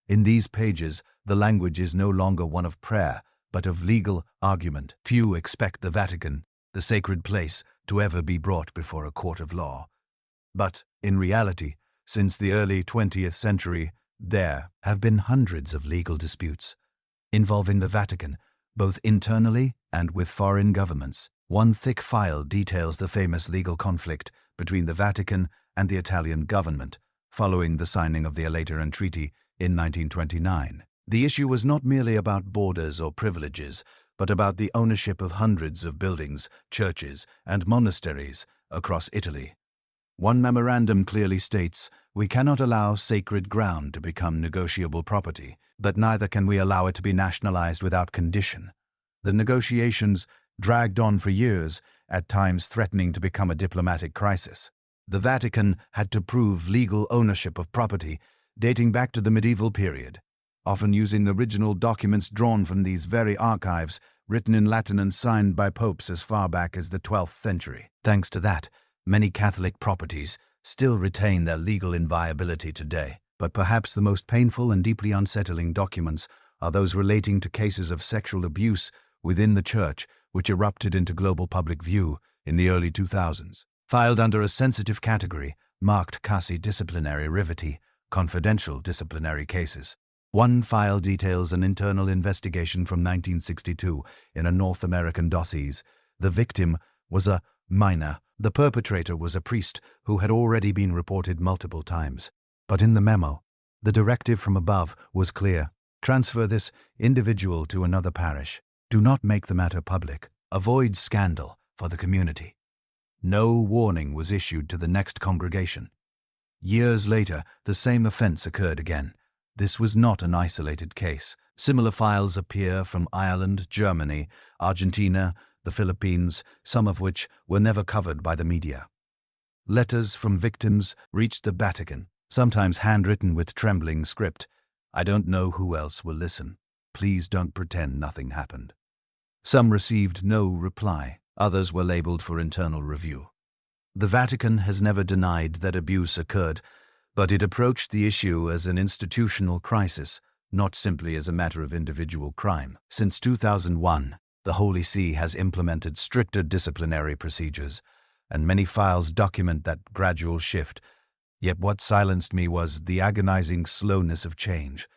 In these pages, the language is no longer one of prayer, but of legal argument. Few expect the Vatican, the sacred place, to ever be brought before a court of law. But, in reality, since the early 20th century, there have been hundreds of legal disputes involving the Vatican, both internally and with foreign governments. One thick file details the famous legal conflict between the Vatican and the Italian government following the signing of the Lateran Treaty in 1929. The issue was not merely about borders or privileges, but about the ownership of hundreds of buildings, churches, and monasteries across Italy. One memorandum clearly states, "We cannot allow sacred ground to become negotiable property, but neither can we allow it to be nationalized without condition." The negotiations dragged on for years, at times threatening to become a diplomatic crisis. The Vatican had to prove legal ownership of property dating back to the medieval period, often using original documents drawn from these very archives, written in Latin and signed by popes as far back as the 12th century. Thanks to that, many Catholic properties still retain their legal inviolability today. But perhaps the most painful and deeply unsettling documents are those relating to cases of sexual abuse within the Church, which erupted into global public view in the early 2000s. Filed under a sensitive category marked Casi Disciplinary Riveti, confidential disciplinary cases. One file details an internal investigation from 1962 in a North American diocese. The victim was a minor. The perpetrator was a priest who had already been reported multiple times. But in the memo, the directive from above was clear: transfer this individual to another parish. Do not make the matter public. Avoid scandal for the community. No warning was issued to the next congregation. Years later, the same offense occurred again. This was not an isolated case. Similar files appear from Ireland, Germany, Argentina, the Philippines, some of which were never covered by the media. Letters from victims reached the Vatican, sometimes handwritten with trembling script. "I don't know who else will listen. Please don't pretend nothing happened." Some received no reply. Others were labeled for internal review. The Vatican has never denied that abuse occurred, but it approached the issue as an institutional crisis, not simply as a matter of individual crime. Since 2001, the Holy See has implemented stricter disciplinary procedures, and many files document that gradual shift. Yet what silenced me was the agonizing slowness of change.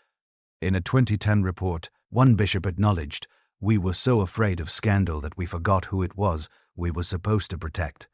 In a 2010 report, one bishop acknowledged, "We were so afraid of scandal that we forgot who it was we were supposed to protect."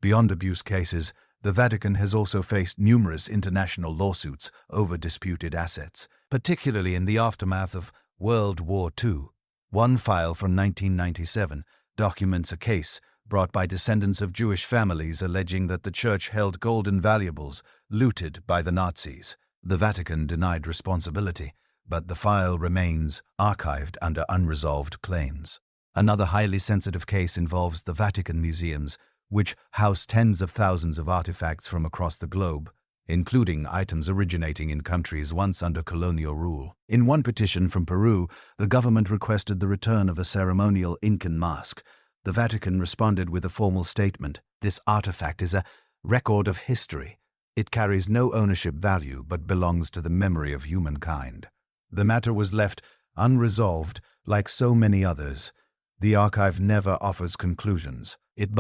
Beyond abuse cases, the Vatican has also faced numerous international lawsuits over disputed assets, particularly in the aftermath of World War II. One file from 1997 documents a case brought by descendants of Jewish families alleging that the Church held golden valuables looted by the Nazis. The Vatican denied responsibility, but the file remains archived under unresolved claims. Another highly sensitive case involves the Vatican museums, which house tens of thousands of artifacts from across the globe. including items originating in countries once under colonial rule. In one petition from Peru, the government requested the return of a ceremonial Incan mask. The Vatican responded with a formal statement. This artifact is a record of history. It carries no ownership value but belongs to the memory of humankind. The matter was left unresolved, like so many others. The archive never offers conclusions. It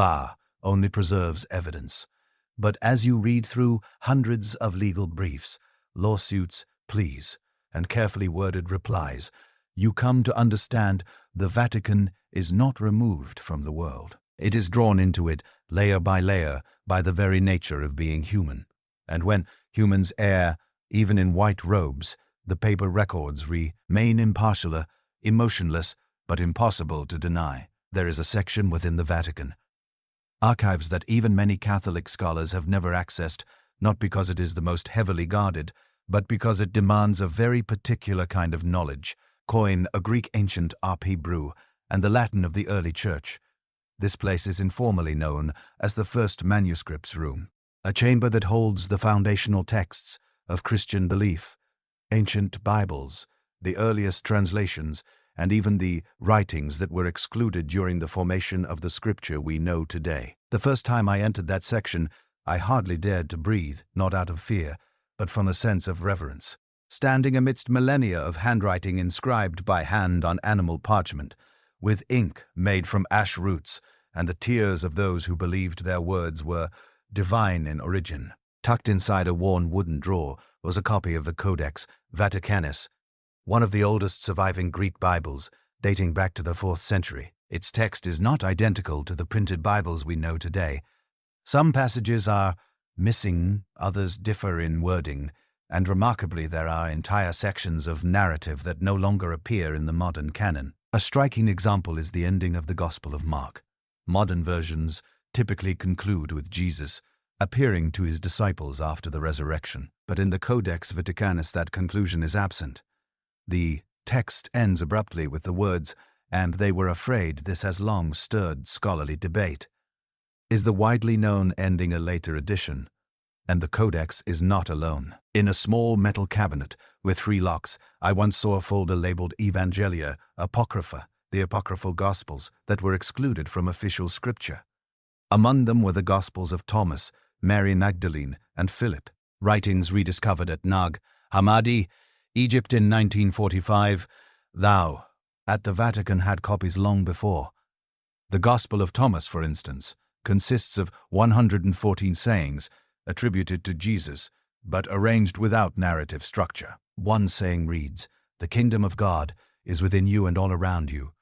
only preserves evidence. But as you read through hundreds of legal briefs, lawsuits, pleas, and carefully worded replies, you come to understand the Vatican is not removed from the world. It is drawn into it layer by layer by the very nature of being human. And when humans err, even in white robes, the paper records remain impartial, emotionless, but impossible to deny. There is a section within the Vatican, archives, that even many Catholic scholars have never accessed, not because it is the most heavily guarded, but because it demands a very particular kind of knowledge, Koine, a Greek ancient Hebrew, and the Latin of the early Church. This place is informally known as the First Manuscripts Room, a chamber that holds the foundational texts of Christian belief, ancient Bibles, the earliest translations, and even the writings that were excluded during the formation of the scripture we know today. The first time I entered that section, I hardly dared to breathe, not out of fear, but from a sense of reverence. Standing amidst millennia of handwriting inscribed by hand on animal parchment, with ink made from ash roots, and the tears of those who believed their words were divine in origin. Tucked inside a worn wooden drawer was a copy of the Codex Vaticanus, one of the oldest surviving Greek Bibles, dating back to the 4th century. Its text is not identical to the printed Bibles we know today. Some passages are missing, others differ in wording, and remarkably there are entire sections of narrative that no longer appear in the modern canon. A striking example is the ending of the Gospel of Mark. Modern versions typically conclude with Jesus appearing to his disciples after the resurrection, but in the Codex Vaticanus that conclusion is absent. The text ends abruptly with the words, "and they were afraid." This has long stirred scholarly debate. Is the widely known ending a later addition? And the Codex is not alone. In a small metal cabinet with 3 locks, I once saw a folder labeled Evangelia Apocrypha, the apocryphal Gospels that were excluded from official scripture. Among them were the Gospels of Thomas, Mary Magdalene, and Philip, writings rediscovered at Nag Hammadi, Egypt in 1945. Thou, at the Vatican, had copies long before. The Gospel of Thomas, for instance, consists of 114 sayings attributed to Jesus, but arranged without narrative structure. One saying reads, "The kingdom of God is within you and all around you."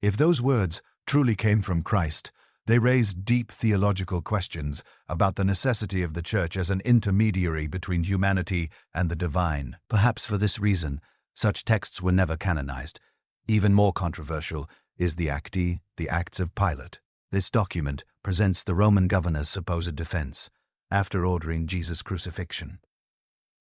If those words truly came from Christ, they raised deep theological questions about the necessity of the Church as an intermediary between humanity and the divine. Perhaps for this reason, such texts were never canonized. Even more controversial is the Acti, the Acts of Pilate. This document presents the Roman governor's supposed defense after ordering Jesus' crucifixion.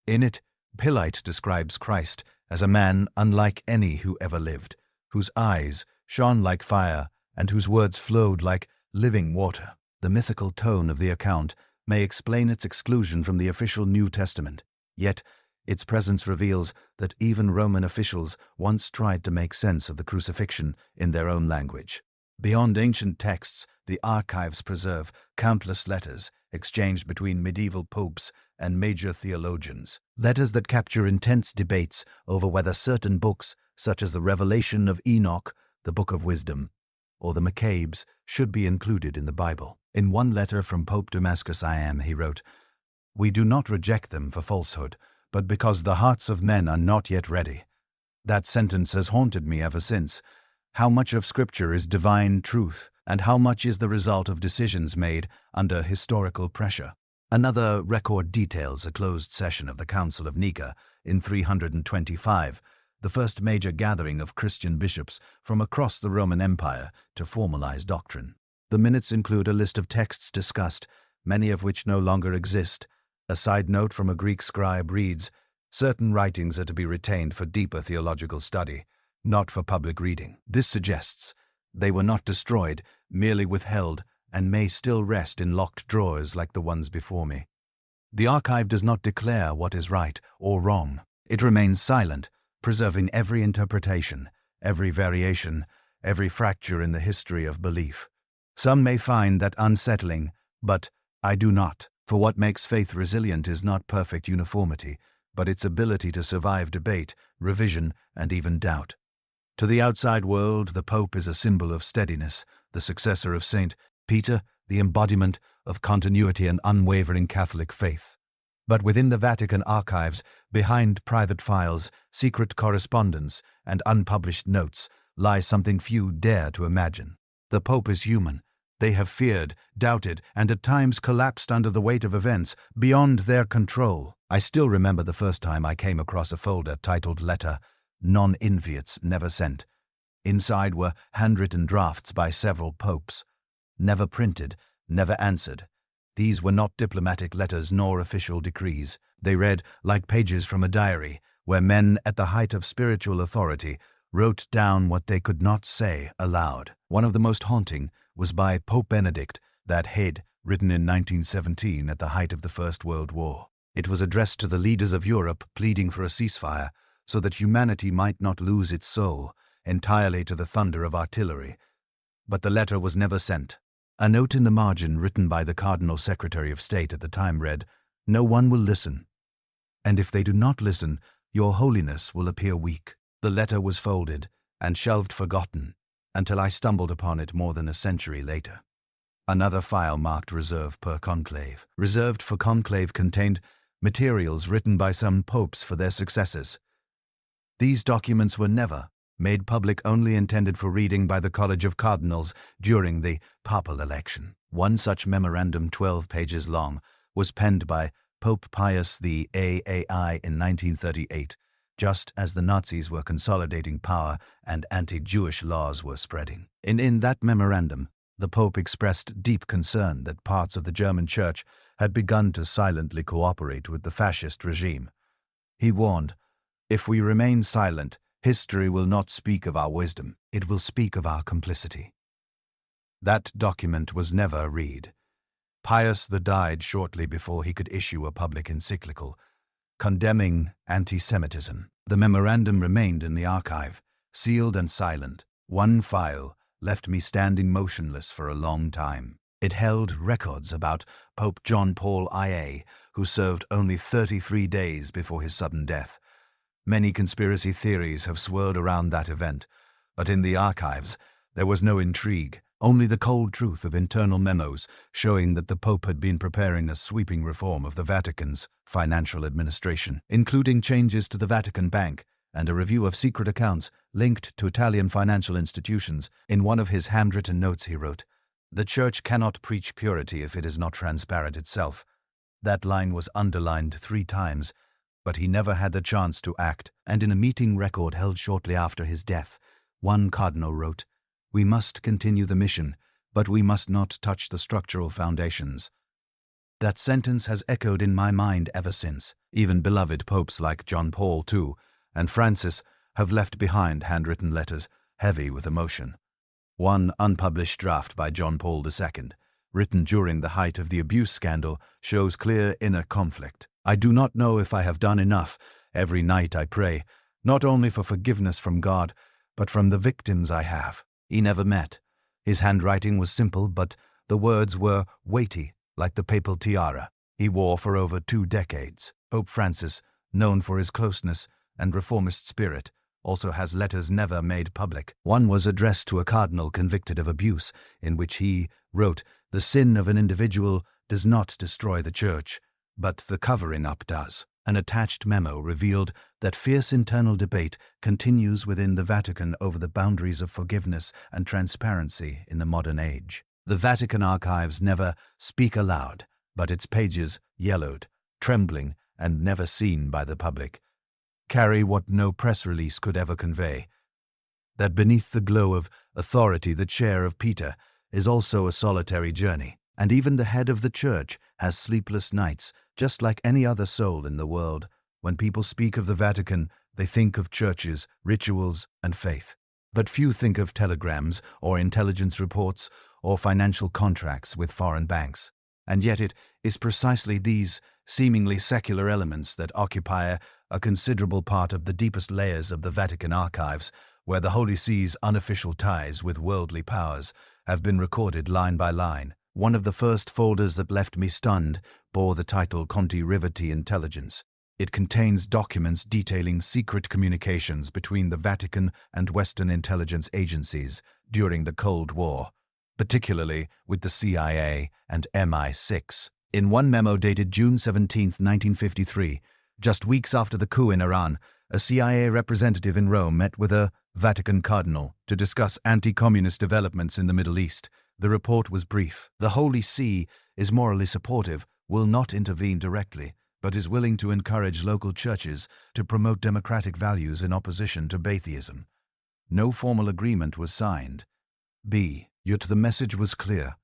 In it, Pilate describes Christ as a man unlike any who ever lived, whose eyes shone like fire and whose words flowed like living water. The mythical tone of the account may explain its exclusion from the official New Testament, yet its presence reveals that even Roman officials once tried to make sense of the crucifixion in their own language. Beyond ancient texts, the archives preserve countless letters exchanged between medieval popes and major theologians, letters that capture intense debates over whether certain books, such as the Revelation of Enoch, the Book of Wisdom, or the Maccabees, should be included in the Bible. In one letter from Pope Damascus I.M., he wrote, "We do not reject them for falsehood, but because the hearts of men are not yet ready." That sentence has haunted me ever since. How much of Scripture is divine truth, and how much is the result of decisions made under historical pressure? Another record details a closed session of the Council of Nika in 325, the first major gathering of Christian bishops from across the Roman Empire to formalize doctrine. The minutes include a list of texts discussed, many of which no longer exist. A side note from a Greek scribe reads, "Certain writings are to be retained for deeper theological study, not for public reading." This suggests they were not destroyed, merely withheld, and may still rest in locked drawers like the ones before me. The archive does not declare what is right or wrong. It remains silent, preserving every interpretation, every variation, every fracture in the history of belief. Some may find that unsettling, but I do not. For what makes faith resilient is not perfect uniformity, but its ability to survive debate, revision, and even doubt. To the outside world, the Pope is a symbol of steadiness, the successor of Saint Peter, the embodiment of continuity and unwavering Catholic faith. But within the Vatican archives, behind private files, secret correspondence, and unpublished notes, lies something few dare to imagine. The Pope is human. They have feared, doubted, and at times collapsed under the weight of events beyond their control. I still remember the first time I came across a folder titled Letter, Non-Inviates Never Sent. Inside were handwritten drafts by several popes. Never printed, never answered. These were not diplomatic letters nor official decrees. They read like pages from a diary, where men at the height of spiritual authority wrote down what they could not say aloud. One of the most haunting was by Pope Benedict, that head written in 1917 at the height of the First World War. It was addressed to the leaders of Europe pleading for a ceasefire, so that humanity might not lose its soul entirely to the thunder of artillery. But the letter was never sent. A note in the margin written by the Cardinal Secretary of State at the time read, "No one will listen. And if they do not listen, your holiness will appear weak." The letter was folded and shelved forgotten until I stumbled upon it more than a century later. Another file marked Reserve per Conclave. Reserved for Conclave contained materials written by some popes for their successors. These documents were never made public, only intended for reading by the College of Cardinals during the papal election. One such memorandum, 12 pages long, was penned by Pope Pius VIII in 1938, just as the Nazis were consolidating power and anti-Jewish laws were spreading. In that memorandum, the Pope expressed deep concern that parts of the German Church had begun to silently cooperate with the fascist regime. He warned, "If we remain silent, history will not speak of our wisdom, it will speak of our complicity." That document was never read. Pius died shortly before he could issue a public encyclical condemning anti-Semitism. The memorandum remained in the archive, sealed and silent. One file left me standing motionless for a long time. It held records about Pope John Paul IA, who served only 33 days before his sudden death. Many conspiracy theories have swirled around that event, but in the archives there was no intrigue, only the cold truth of internal memos showing that the Pope had been preparing a sweeping reform of the Vatican's financial administration, including changes to the Vatican Bank and a review of secret accounts linked to Italian financial institutions. In one of his handwritten notes he wrote, "The Church cannot preach purity if it is not transparent itself." That line was underlined 3 times, but he never had the chance to act, and in a meeting record held shortly after his death, one cardinal wrote, "We must continue the mission, but we must not touch the structural foundations." That sentence has echoed in my mind ever since. Even beloved popes like John Paul II and Francis have left behind handwritten letters heavy with emotion. One unpublished draft by John Paul II, written during the height of the abuse scandal, shows clear inner conflict. "I do not know if I have done enough. Every night I pray, not only for forgiveness from God, but from the victims I have." He never met. His handwriting was simple, but the words were weighty, like the papal tiara he wore for over 2 decades. Pope Francis, known for his closeness and reformist spirit, also has letters never made public. One was addressed to a cardinal convicted of abuse, in which he wrote, "The sin of an individual does not destroy the Church, but the covering up does." An attached memo revealed that fierce internal debate continues within the Vatican over the boundaries of forgiveness and transparency in the modern age. The Vatican archives never speak aloud, but its pages, yellowed, trembling, and never seen by the public, carry what no press release could ever convey: that beneath the glow of authority the chair of Peter is also a solitary journey, and even the head of the Church has sleepless nights, just like any other soul in the world. When people speak of the Vatican, they think of churches, rituals, and faith. But few think of telegrams or intelligence reports or financial contracts with foreign banks. And yet it is precisely these seemingly secular elements that occupy a considerable part of the deepest layers of the Vatican archives, where the Holy See's unofficial ties with worldly powers have been recorded line by line. One of the first folders that left me stunned bore the title Controversies Intelligence. It contains documents detailing secret communications between the Vatican and Western intelligence agencies during the Cold War, particularly with the CIA and MI6. In one memo dated June 17, 1953, just weeks after the coup in Iran, a CIA representative in Rome met with a Vatican cardinal to discuss anti-communist developments in the Middle East. The report was brief. The Holy See is morally supportive, will not intervene directly, but is willing to encourage local churches to promote democratic values in opposition to Batheism. No formal agreement was signed. Yet the message was clear.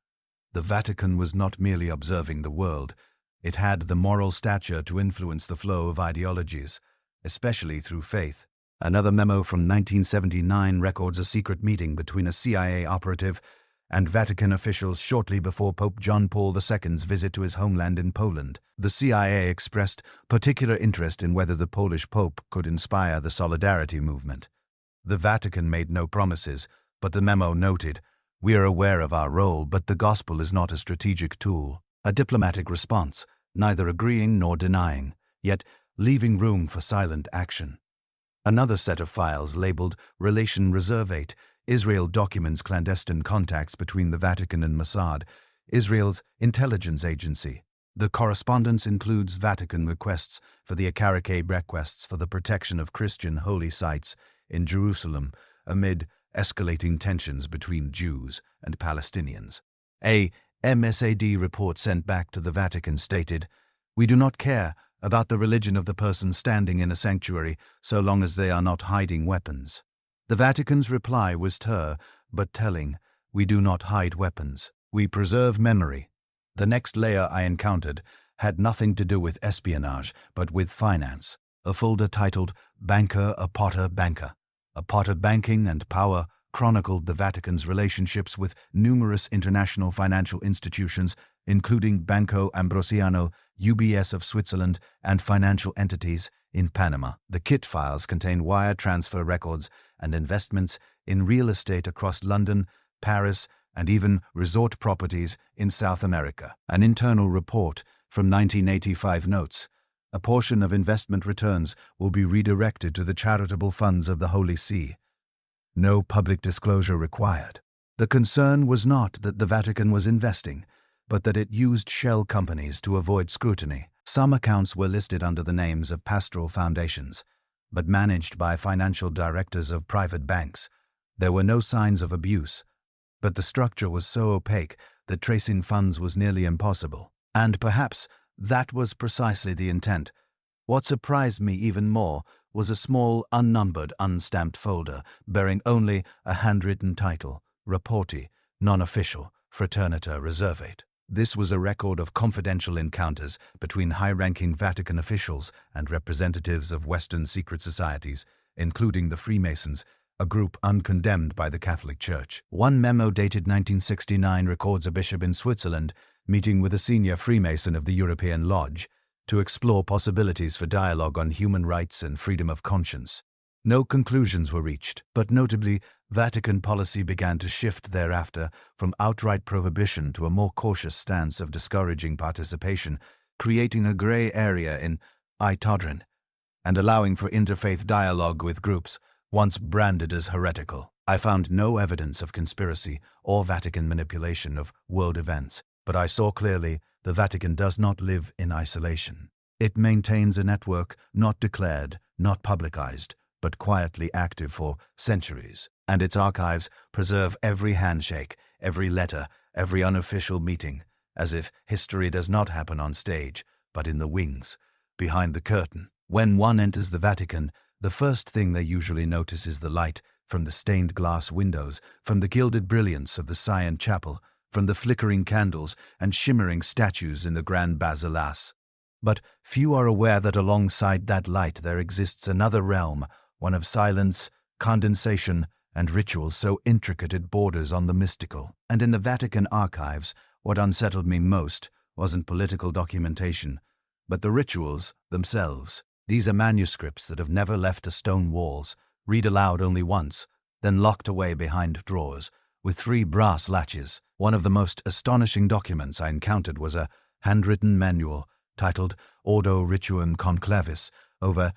The Vatican was not merely observing the world. It had the moral stature to influence the flow of ideologies, especially through faith. Another memo from 1979 records a secret meeting between a CIA operative and Vatican officials shortly before Pope John Paul II's visit to his homeland in Poland. The CIA expressed particular interest in whether the Polish Pope could inspire the Solidarity movement. The Vatican made no promises, but the memo noted, "We are aware of our role, but the gospel is not a strategic tool." A diplomatic response, neither agreeing nor denying, yet leaving room for silent action. Another set of files labeled Relation Reservate, Israel documents clandestine contacts between the Vatican and Mossad, Israel's intelligence agency. The correspondence includes Vatican requests for the Acaricate requests for the protection of Christian holy sites in Jerusalem amid escalating tensions between Jews and Palestinians. A MSAD report sent back to the Vatican stated, "We do not care about the religion of the person standing in a sanctuary so long as they are not hiding weapons." The Vatican's reply was but telling, "We do not hide weapons. We preserve memory." The next layer I encountered had nothing to do with espionage, but with finance. A folder titled Banker, a Potter Banker. A pot of banking and power chronicled the Vatican's relationships with numerous international financial institutions, including Banco Ambrosiano, UBS of Switzerland, and financial entities in Panama. The kit files contain wire transfer records and investments in real estate across London, Paris, and even resort properties in South America. An internal report from 1985 notes, "A portion of investment returns will be redirected to the charitable funds of the Holy See. No public disclosure required." The concern was not that the Vatican was investing, but that it used shell companies to avoid scrutiny. Some accounts were listed under the names of pastoral foundations, but managed by financial directors of private banks. There were no signs of abuse, but the structure was so opaque that tracing funds was nearly impossible. And perhaps that was precisely the intent. What surprised me even more was a small, unnumbered, unstamped folder bearing only a handwritten title, Rapporti, Non-Official, Fraternita Reservate. This was a record of confidential encounters between high-ranking Vatican officials and representatives of Western secret societies, including the Freemasons, a group uncondemned by the Catholic Church. One memo dated 1969 records a bishop in Switzerland meeting with a senior Freemason of the European Lodge to explore possibilities for dialogue on human rights and freedom of conscience. No conclusions were reached, but notably, Vatican policy began to shift thereafter from outright prohibition to a more cautious stance of discouraging participation, creating a gray area in Itodrin, and allowing for interfaith dialogue with groups once branded as heretical. I found no evidence of conspiracy or Vatican manipulation of world events, but I saw clearly the Vatican does not live in isolation. It maintains a network not declared, not publicized, but quietly active for centuries, and its archives preserve every handshake, every letter, every unofficial meeting, as if history does not happen on stage, but in the wings, behind the curtain. When one enters the Vatican, the first thing they usually notice is the light from the stained glass windows, from the gilded brilliance of the Sion Chapel, from the flickering candles and shimmering statues in the Grand Basileus. But few are aware that alongside that light there exists another realm, one of silence, condensation, and ritual so intricate it borders on the mystical. And in the Vatican archives, what unsettled me most wasn't political documentation, but the rituals themselves. These are manuscripts that have never left the stone walls, read aloud only once, then locked away behind drawers, with 3 brass latches. One of the most astonishing documents I encountered was a handwritten manual titled Ordo Rituum Conclavis, over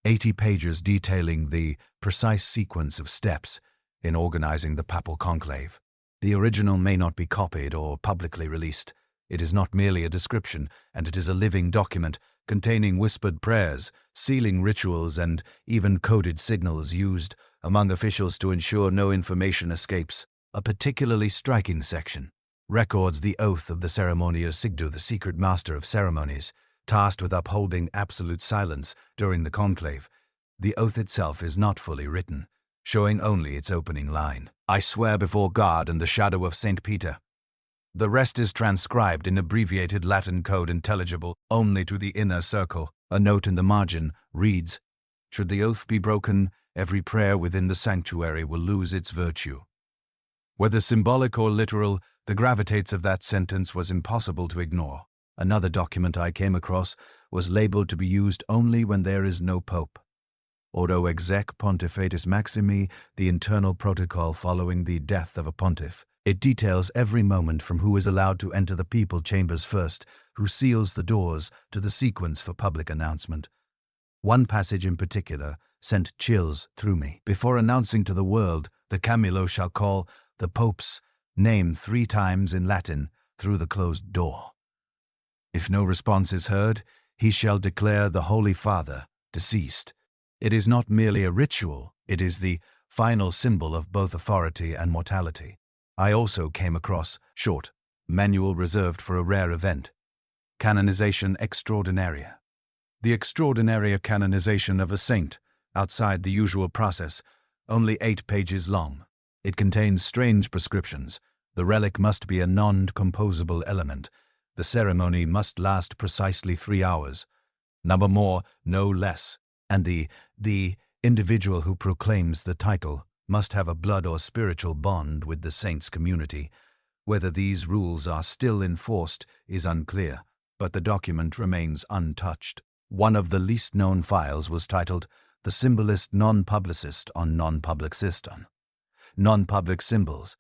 80 pages detailing the precise sequence of steps in organizing the papal conclave. The original may not be copied or publicly released. It is not merely a description, and it is a living document containing whispered prayers, sealing rituals, and even coded signals used among officials to ensure no information escapes. A particularly striking section records the oath of the ceremonier Sigdu, the secret master of ceremonies, tasked with upholding absolute silence during the conclave. The oath itself is not fully written, showing only its opening line. "I swear before God and the shadow of St. Peter." The rest is transcribed in abbreviated Latin code intelligible only to the inner circle. A note in the margin reads, "Should the oath be broken, every prayer within the sanctuary will lose its virtue." Whether symbolic or literal, the gravitas of that sentence was impossible to ignore. Another document I came across was labeled to be used only when there is no pope. Ordo exec pontifatus maximi, the internal protocol following the death of a pontiff. It details every moment from who is allowed to enter the papal chambers first, who seals the doors, to the sequence for public announcement. One passage in particular sent chills through me. Before announcing to the world, the Camillo shall call the Pope's name 3 times in Latin through the closed door. If no response is heard, he shall declare the Holy Father deceased. It is not merely a ritual, it is the final symbol of both authority and mortality. I also came across short manual reserved for a rare event, Canonization Extraordinaria. The extraordinary canonization of a saint, outside the usual process, only 8 pages long. It contains strange prescriptions. The relic must be a non-composable element. The ceremony must last precisely 3 hours. Number more, no less. And the individual who proclaims the title must have a blood or spiritual bond with the saint's community. Whether these rules are still enforced is unclear, but the document remains untouched. One of the least known files was titled The Symbolist Non-Publicist on Non-Public System. Non-public symbols.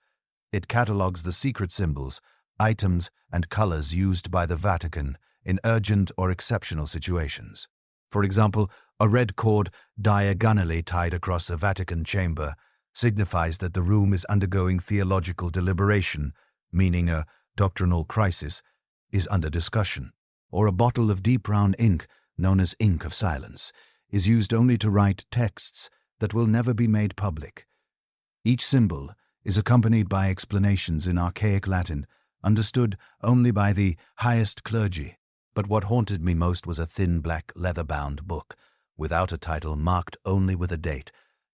It catalogues the secret symbols, items, and colors used by the Vatican in urgent or exceptional situations. For example, a red cord diagonally tied across a Vatican chamber signifies that the room is undergoing theological deliberation, meaning a doctrinal crisis is under discussion. Or a bottle of deep brown ink, known as ink of silence, is used only to write texts that will never be made public. Each symbol is accompanied by explanations in archaic Latin, understood only by the highest clergy. But what haunted me most was a thin black leather-bound book, without a title, marked only with a date,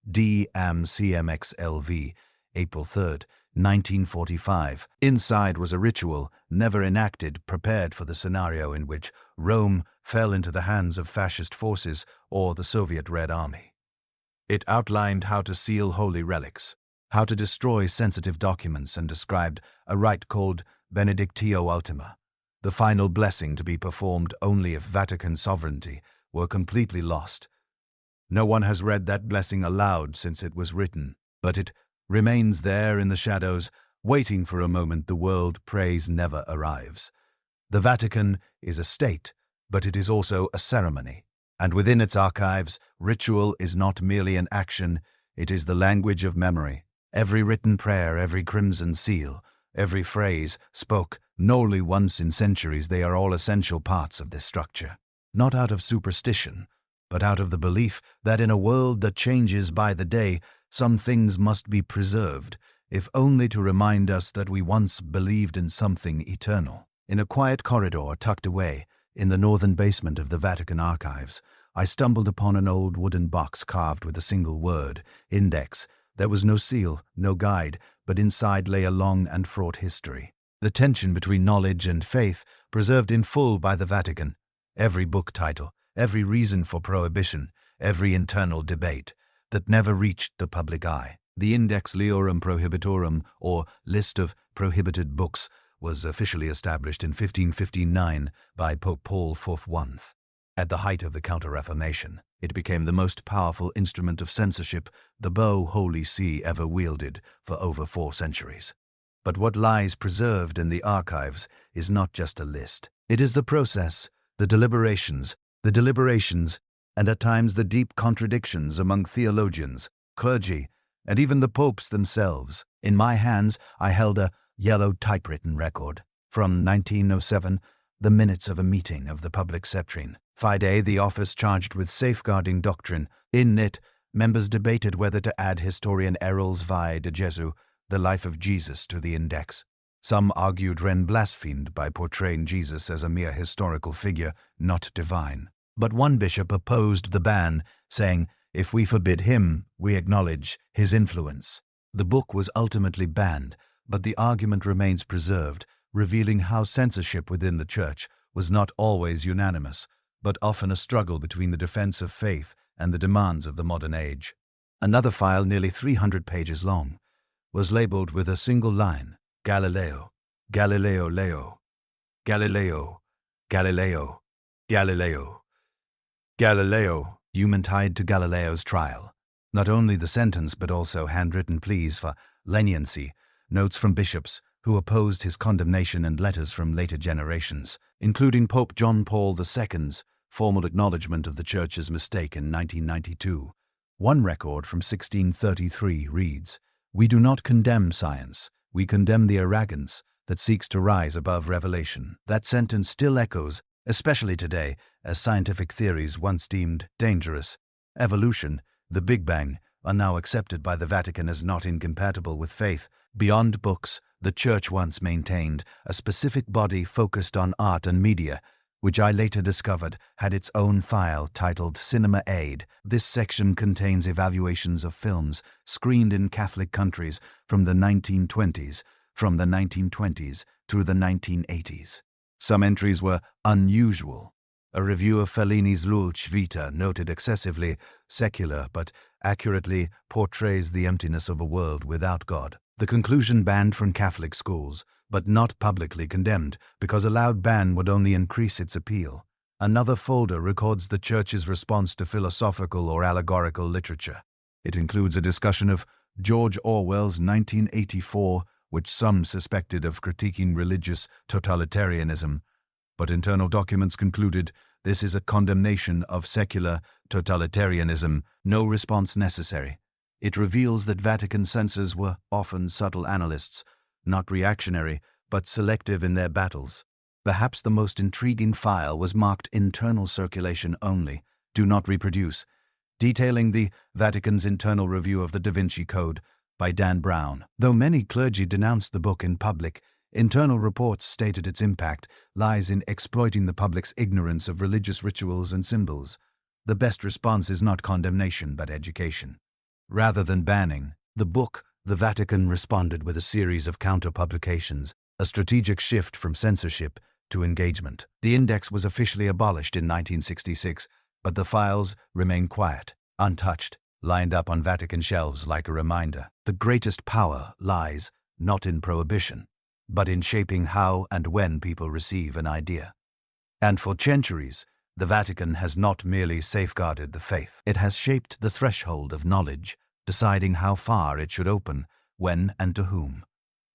D.Am.CMXLV, April 3rd, 1945. Inside was a ritual, never enacted, prepared for the scenario in which Rome fell into the hands of fascist forces or the Soviet Red Army. It outlined how to seal holy relics, how to destroy sensitive documents, and described a rite called Benedictio Ultima, the final blessing to be performed only if Vatican sovereignty were completely lost. No one has read that blessing aloud since it was written, but it remains there in the shadows, waiting for a moment the world prays never arrives. The Vatican is a state, but it is also a ceremony, and within its archives, ritual is not merely an action, it is the language of memory. Every written prayer, every crimson seal, every phrase spoke only once in centuries, they are all essential parts of this structure. Not out of superstition, but out of the belief that in a world that changes by the day, some things must be preserved, if only to remind us that we once believed in something eternal. In a quiet corridor tucked away in the northern basement of the Vatican archives, I stumbled upon an old wooden box carved with a single word, index. There was no seal, no guide, but inside lay a long and fraught history. The tension between knowledge and faith, preserved in full by the Vatican. Every book title, every reason for prohibition, every internal debate that never reached the public eye. The Index Liorum Prohibitorum, or List of Prohibited Books, was officially established in 1559 by Pope Paul IV. At the height of the Counter-Reformation, it became the most powerful instrument of censorship the Holy See ever wielded for over 4 centuries. But what lies preserved in the archives is not just a list. It is the process, the deliberations, and at times the deep contradictions among theologians, clergy, and even the popes themselves. In my hands, I held a yellow typewritten record from 1907, the minutes of a meeting of the public septrine. Fide, the office charged with safeguarding doctrine. In it, members debated whether to add historian Errol's Vie de Jesu, the life of Jesus, to the index. Some argued Wren blasphemed by portraying Jesus as a mere historical figure, not divine. But one bishop opposed the ban, saying, "If we forbid him, we acknowledge his influence." The book was ultimately banned, but the argument remains preserved, revealing how censorship within the Church was not always unanimous, but often a struggle between the defense of faith and the demands of the modern age. Another file, nearly 300 pages long, was labeled with a single line, Galileo, Galileo Leo, Galileo, Galileo, Galileo, Galileo, human tied to Galileo's trial. Not only the sentence, but also handwritten pleas for leniency, notes from bishops who opposed his condemnation, and letters from later generations, including Pope John Paul II's formal acknowledgement of the Church's mistake in 1992. One record from 1633 reads, "We do not condemn science, we condemn the arrogance that seeks to rise above revelation." That sentence still echoes, especially today, as scientific theories once deemed dangerous, evolution, the Big Bang, are now accepted by the Vatican as not incompatible with faith. Beyond books, the Church once maintained a specific body focused on art and media, which I later discovered had its own file titled Cinema Aid. This section contains evaluations of films screened in Catholic countries from the 1920s through the 1980s. Some entries were unusual. A review of Fellini's Dulce Vita noted excessively secular but accurately portrays the emptiness of a world without God. The conclusion banned from Catholic schools, but not publicly condemned, because a loud ban would only increase its appeal. Another folder records the Church's response to philosophical or allegorical literature. It includes a discussion of George Orwell's 1984, which some suspected of critiquing religious totalitarianism, but internal documents concluded this is a condemnation of secular totalitarianism, no response necessary. It reveals that Vatican censors were often subtle analysts, not reactionary, but selective in their battles. Perhaps the most intriguing file was marked internal circulation only, do not reproduce, detailing the Vatican's internal review of the Da Vinci Code by Dan Brown. Though many clergy denounced the book in public, internal reports stated its impact lies in exploiting the public's ignorance of religious rituals and symbols. The best response is not condemnation, but education. Rather than banning the book, the Vatican responded with a series of counter-publications, a strategic shift from censorship to engagement. The index was officially abolished in 1966, but the files remain quiet, untouched, lined up on Vatican shelves like a reminder. The greatest power lies not in prohibition, but in shaping how and when people receive an idea. And for centuries, the Vatican has not merely safeguarded the faith. It has shaped the threshold of knowledge, deciding how far it should open, when and to whom.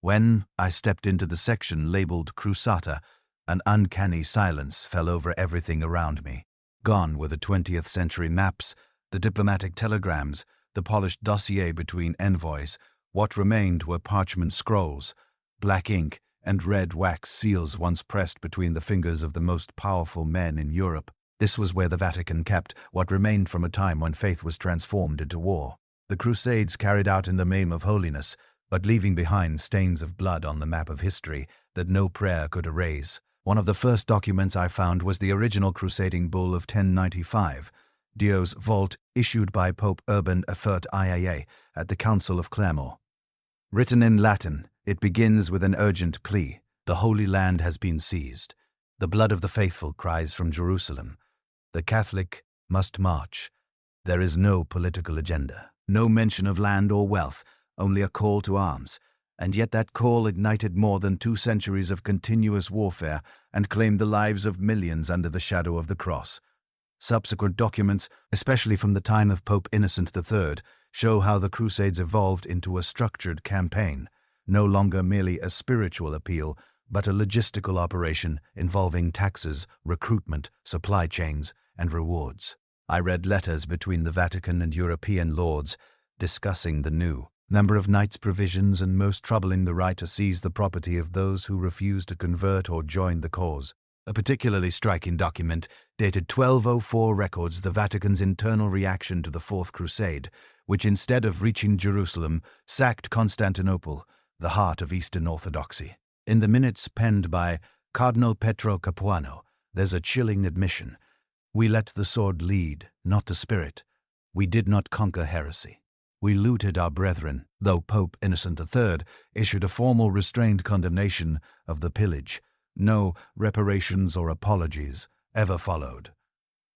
When I stepped into the section labeled Crusata, an uncanny silence fell over everything around me. Gone were the 20th century maps, the diplomatic telegrams, the polished dossier between envoys. What remained were parchment scrolls, black ink, and red wax seals once pressed between the fingers of the most powerful men in Europe. This was where the Vatican kept what remained from a time when faith was transformed into war. The Crusades carried out in the name of holiness, but leaving behind stains of blood on the map of history that no prayer could erase. One of the first documents I found was the original crusading bull of 1095, Dio's Vault, issued by Pope Urban IV IAA at the Council of Clermont. Written in Latin, it begins with an urgent plea. The Holy Land has been seized. The blood of the faithful cries from Jerusalem. The Catholic must march. There is no political agenda, no mention of land or wealth, only a call to arms. And yet that call ignited more than 2 centuries of continuous warfare and claimed the lives of millions under the shadow of the cross. Subsequent documents, especially from the time of Pope Innocent III, show how the Crusades evolved into a structured campaign, no longer merely a spiritual appeal, but a logistical operation involving taxes, recruitment, supply chains, and rewards. I read letters between the Vatican and European lords discussing the new number of knights provisions and most troubling the right to seize the property of those who refuse to convert or join the cause. A particularly striking document, dated 1204, records the Vatican's internal reaction to the Fourth Crusade, which instead of reaching Jerusalem, sacked Constantinople, the heart of Eastern Orthodoxy. In the minutes penned by Cardinal Petro Capuano, there's a chilling admission. We let the sword lead, not the spirit. We did not conquer heresy. We looted our brethren, though Pope Innocent III issued a formal restrained condemnation of the pillage. No reparations or apologies ever followed.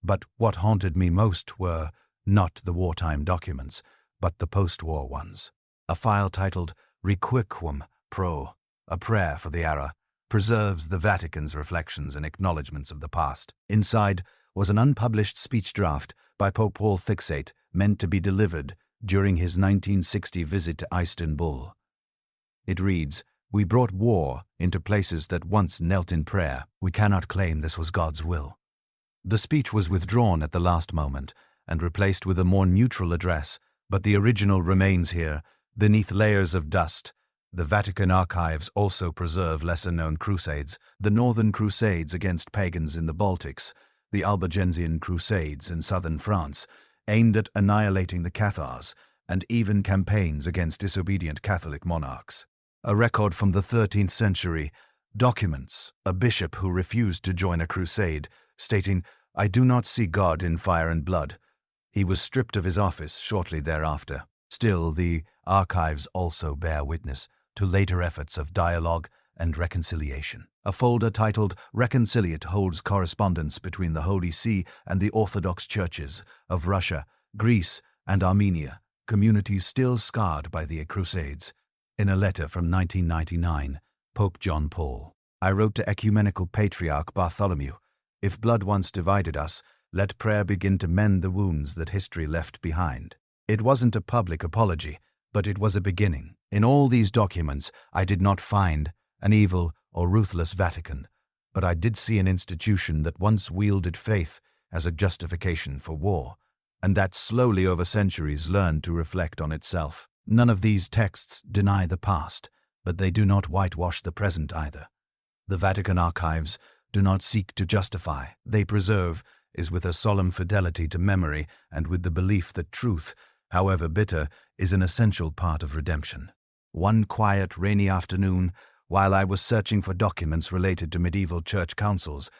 But what haunted me most were not the wartime documents, but the post-war ones. A file titled Requiescum Pro, a prayer for the era, preserves the Vatican's reflections and acknowledgments of the past. Inside was an unpublished speech draft by Pope Paul VI, meant to be delivered during his 1960 visit to Istanbul. It reads, "We brought war into places that once knelt in prayer. We cannot claim this was God's will." The speech was withdrawn at the last moment and replaced with a more neutral address, but the original remains here, beneath layers of dust. The Vatican archives also preserve lesser-known crusades, the Northern Crusades against pagans in the Baltics, the Albigensian Crusades in southern France, aimed at annihilating the Cathars, and even campaigns against disobedient Catholic monarchs. A record from the 13th century documents a bishop who refused to join a crusade, stating, "I do not see God in fire and blood." He was stripped of his office shortly thereafter. Still, the archives also bear witness to later efforts of dialogue and reconciliation. A folder titled Reconciliate holds correspondence between the Holy See and the Orthodox churches of Russia, Greece, and Armenia, communities still scarred by the Crusades. In a letter from 1999, Pope John Paul, I wrote to Ecumenical Patriarch Bartholomew, "If blood once divided us, let prayer begin to mend the wounds that history left behind." It wasn't a public apology, but it was a beginning. In all these documents, I did not find an evil or ruthless Vatican, but I did see an institution that once wielded faith as a justification for war, and that slowly over centuries learned to reflect on itself. None of these texts deny the past, but they do not whitewash the present either. The Vatican archives do not seek to justify, they preserve, is with a solemn fidelity to memory and with the belief that truth, however bitter, is an essential part of redemption. One quiet, rainy afternoon, while I was searching for documents related to medieval church councils,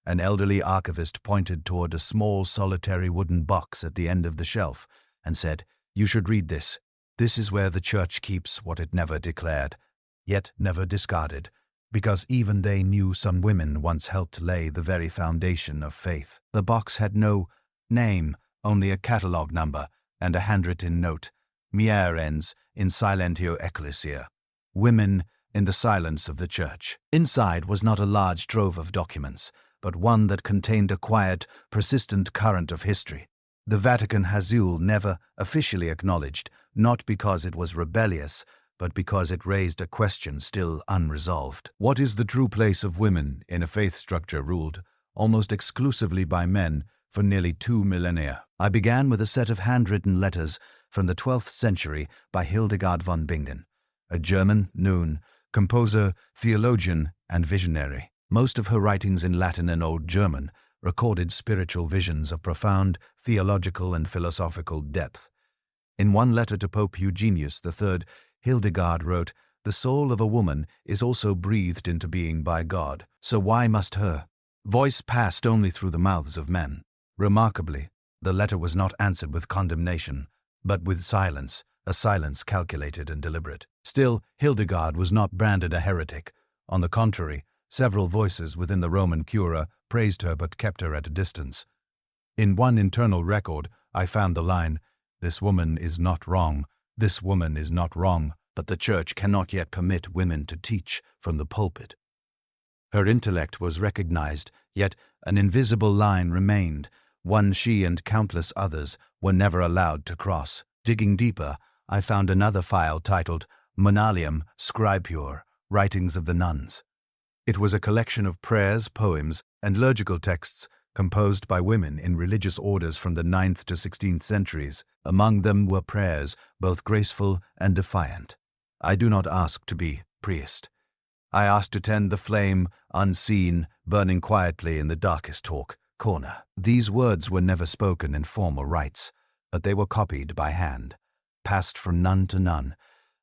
an elderly archivist pointed toward a small, solitary wooden box at the end of the shelf and said, "You should read this. This is where the church keeps what it never declared, yet never discarded, because even they knew some women once helped lay the very foundation of faith." The box had no name, only a catalogue number and a handwritten note. Mier ends in Silentio Ecclesia. Women in the silence of the church. Inside was not a large trove of documents, but one that contained a quiet, persistent current of history. The Vatican Hazul never officially acknowledged, not because it was rebellious, but because it raised a question still unresolved. What is the true place of women in a faith structure ruled almost exclusively by men for nearly 2 millennia? I began with a set of handwritten letters from the 12th century by Hildegard von Bingen, a German, composer, theologian, and visionary. Most of her writings in Latin and Old German recorded spiritual visions of profound theological and philosophical depth. In one letter to Pope Eugenius III, Hildegard wrote, "The soul of a woman is also breathed into being by God, so why must her voice passed only through the mouths of men?" Remarkably, the letter was not answered with condemnation, but with silence, a silence calculated and deliberate. Still, Hildegard was not branded a heretic. On the contrary, several voices within the Roman Curia praised her but kept her at a distance. In one internal record, I found the line, "This woman is not wrong. This woman is not wrong. but the Church cannot yet permit women to teach from the pulpit. Her intellect was recognized, yet an invisible line remained, one she and countless others were never allowed to cross. Digging deeper, I found another file titled Monalium Scripture, Writings of the Nuns. It was a collection of prayers, poems, and liturgical texts composed by women in religious orders from the 9th to 16th centuries. Among them were prayers, both graceful and defiant. I do not ask to be priest. I ask to tend the flame, unseen, burning quietly in the darkest corner. These words were never spoken in formal rites, but they were copied by hand, passed from nun to nun,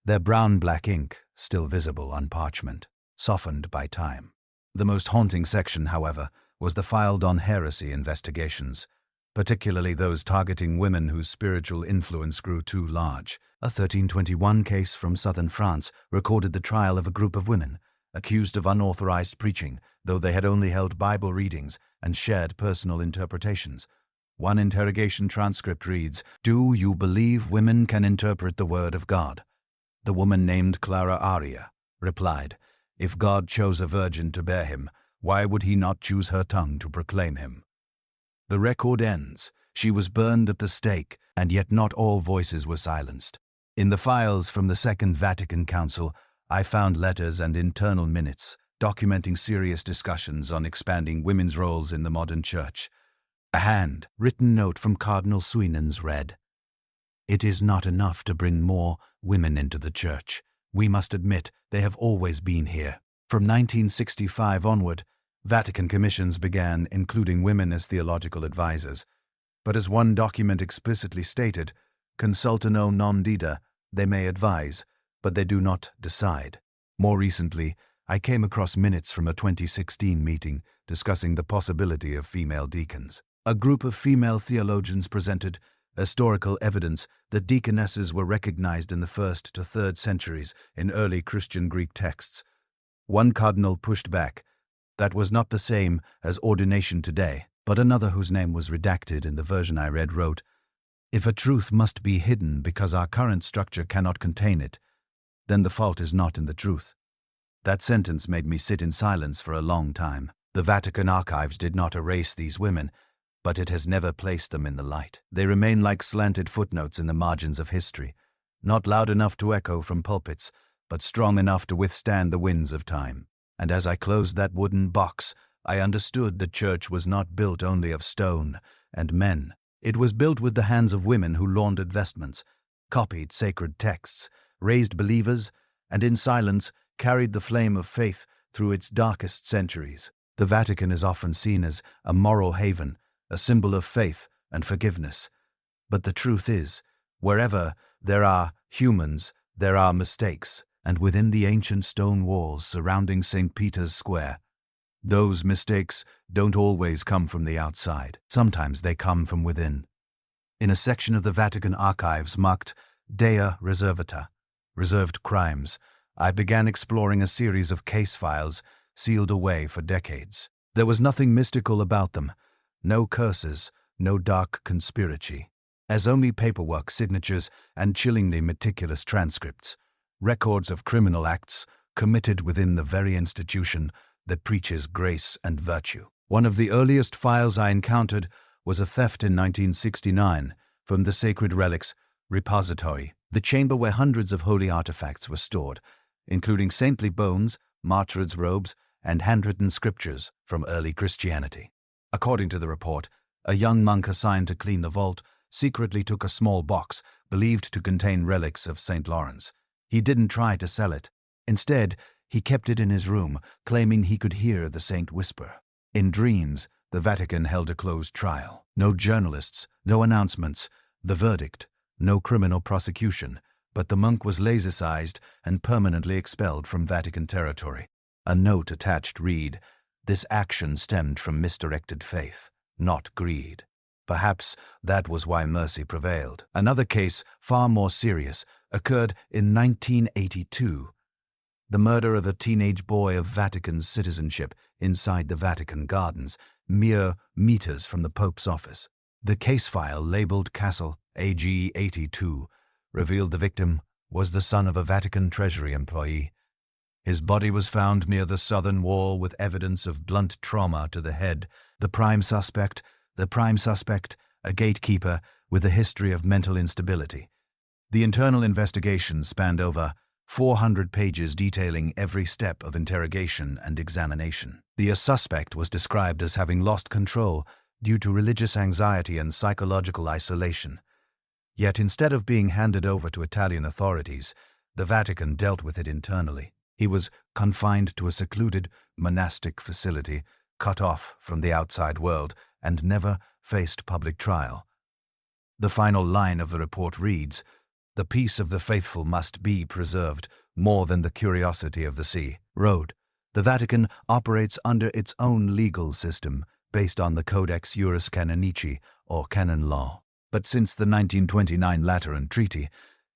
their brown-black ink still visible on parchment, softened by time. The most haunting section, however, was the filed on heresy investigations, particularly those targeting women whose spiritual influence grew too large. A 1321 case from southern France recorded the trial of a group of women accused of unauthorized preaching, though they had only held Bible readings and shared personal interpretations. One interrogation transcript reads, "Do you believe women can interpret the Word of God?" The woman named Clara Aria replied, "If God chose a virgin to bear him, why would he not choose her tongue to proclaim him?" The record ends. She was burned at the stake, and yet not all voices were silenced. In the files from the Second Vatican Council, I found letters and internal minutes documenting serious discussions on expanding women's roles in the modern Church. A hand-written note from Cardinal Suinens read, "It is not enough to bring more women into the Church. We must admit they have always been here." From 1965 onward, Vatican commissions began including women as theological advisors. But as one document explicitly stated, consultano non dida, they may advise, but they do not decide. More recently, I came across minutes from a 2016 meeting discussing the possibility of female deacons. A group of female theologians presented historical evidence that deaconesses were recognized in the 1st to 3rd centuries in early Christian Greek texts. One cardinal pushed back. That was not the same as ordination today, but another, whose name was redacted in the version I read, wrote, "If a truth must be hidden because our current structure cannot contain it, then the fault is not in the truth." That sentence made me sit in silence for a long time. The Vatican archives did not erase these women, but it has never placed them in the light. They remain like slanted footnotes in the margins of history, not loud enough to echo from pulpits, but strong enough to withstand the winds of time. And as I closed that wooden box, I understood the Church was not built only of stone and men. It was built with the hands of women who laundered vestments, copied sacred texts, raised believers, and in silence carried the flame of faith through its darkest centuries. The Vatican is often seen as a moral haven, a symbol of faith and forgiveness. But the truth is, wherever there are humans, there are mistakes, and within the ancient stone walls surrounding St. Peter's Square, those mistakes don't always come from the outside. Sometimes they come from within. In a section of the Vatican archives marked Dea Reservata, reserved crimes, I began exploring a series of case files sealed away for decades. There was nothing mystical about them, no curses, no dark conspiracy, as only paperwork, signatures, and chillingly meticulous transcripts, records of criminal acts committed within the very institution that preaches grace and virtue. One of the earliest files I encountered was a theft in 1969 from the Sacred Relics Repository, the chamber where hundreds of holy artifacts were stored, including saintly bones, martyr's robes, and handwritten scriptures from early Christianity. According to the report, a young monk assigned to clean the vault secretly took a small box believed to contain relics of St. Lawrence. He didn't try to sell it. Instead, he kept it in his room, claiming he could hear the saint whisper. In dreams, the Vatican held a closed trial. No journalists, no announcements. The verdict, no criminal prosecution, but the monk was laicized and permanently expelled from Vatican territory. A note attached read, "This action stemmed from misdirected faith, not greed." Perhaps that was why mercy prevailed. Another case, far more serious, occurred in 1982. The murder of a teenage boy of Vatican citizenship inside the Vatican gardens, mere meters from the Pope's office. The case file, labeled Castle AG 82, revealed the victim was the son of a Vatican treasury employee. His body was found near the southern wall with evidence of blunt trauma to the head. The prime suspect, a gatekeeper with a history of mental instability. The internal investigation spanned over 400 pages detailing every step of interrogation and examination. The suspect was described as having lost control due to religious anxiety and psychological isolation. Yet instead of being handed over to Italian authorities, the Vatican dealt with it internally. He was confined to a secluded monastic facility, cut off from the outside world, and never faced public trial. The final line of the report reads, "The peace of the faithful must be preserved, more than the curiosity of the sea." Road. The Vatican operates under its own legal system, based on the Codex Juris Canonici, or canon law. But since the 1929 Lateran Treaty,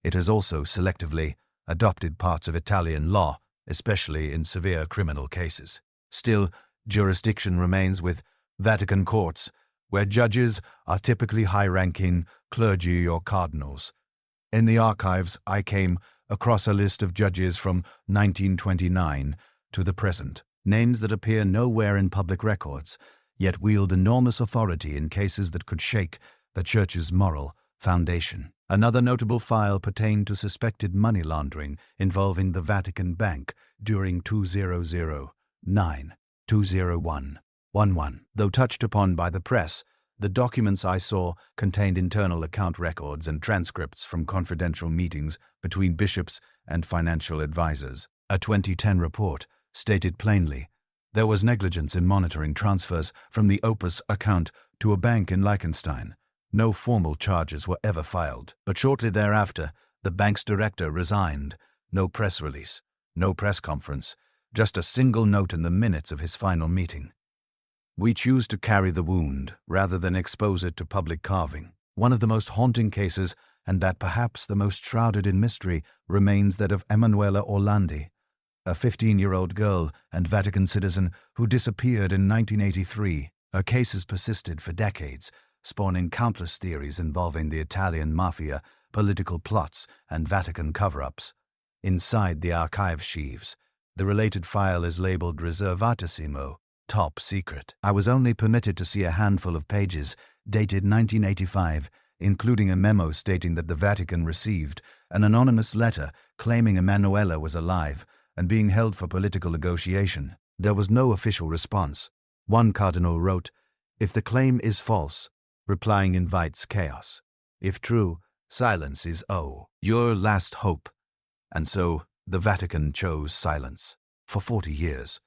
it has also selectively adopted parts of Italian law, especially in severe criminal cases. Still, jurisdiction remains with Vatican courts, where judges are typically high-ranking clergy or cardinals. In the archives, I came across a list of judges from 1929 to the present, names that appear nowhere in public records, yet wield enormous authority in cases that could shake the Church's moral foundation. Another notable file pertained to suspected money laundering involving the Vatican Bank during 2009-2011. Though touched upon by the press, the documents I saw contained internal account records and transcripts from confidential meetings between bishops and financial advisors. A 2010 report stated plainly, there was negligence in monitoring transfers from the Opus account to a bank in Liechtenstein. No formal charges were ever filed, but shortly thereafter, the bank's director resigned. No press release, no press conference, just a single note in the minutes of his final meeting. We choose to carry the wound rather than expose it to public carving. One of the most haunting cases, and that perhaps the most shrouded in mystery, remains that of Emanuela Orlandi, a 15-year-old girl and Vatican citizen who disappeared in 1983. Her case has persisted for decades, spawning countless theories involving the Italian mafia, political plots, and Vatican cover-ups. Inside the archive sheaves, the related file is labeled Riservatissimo, top secret. I was only permitted to see a handful of pages, dated 1985, including a memo stating that the Vatican received an anonymous letter claiming Emanuela was alive and being held for political negotiation. There was no official response. One cardinal wrote, "If the claim is false, replying invites chaos. If true, silence is your last hope." And so the Vatican chose silence for 40 years.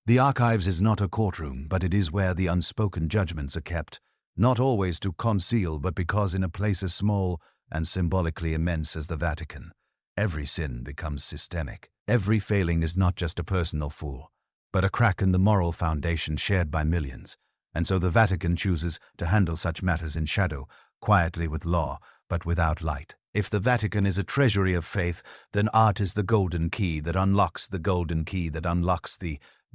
The archives is not a courtroom, but it is where the unspoken judgments are kept, not always to conceal, but because in a place as small and symbolically immense as the Vatican, every sin becomes systemic. Every failing is not just a personal flaw, but a crack in the moral foundation shared by millions. And so the Vatican chooses to handle such matters in shadow, quietly with law, but without light. If the Vatican is a treasury of faith, then art is the golden key that unlocks the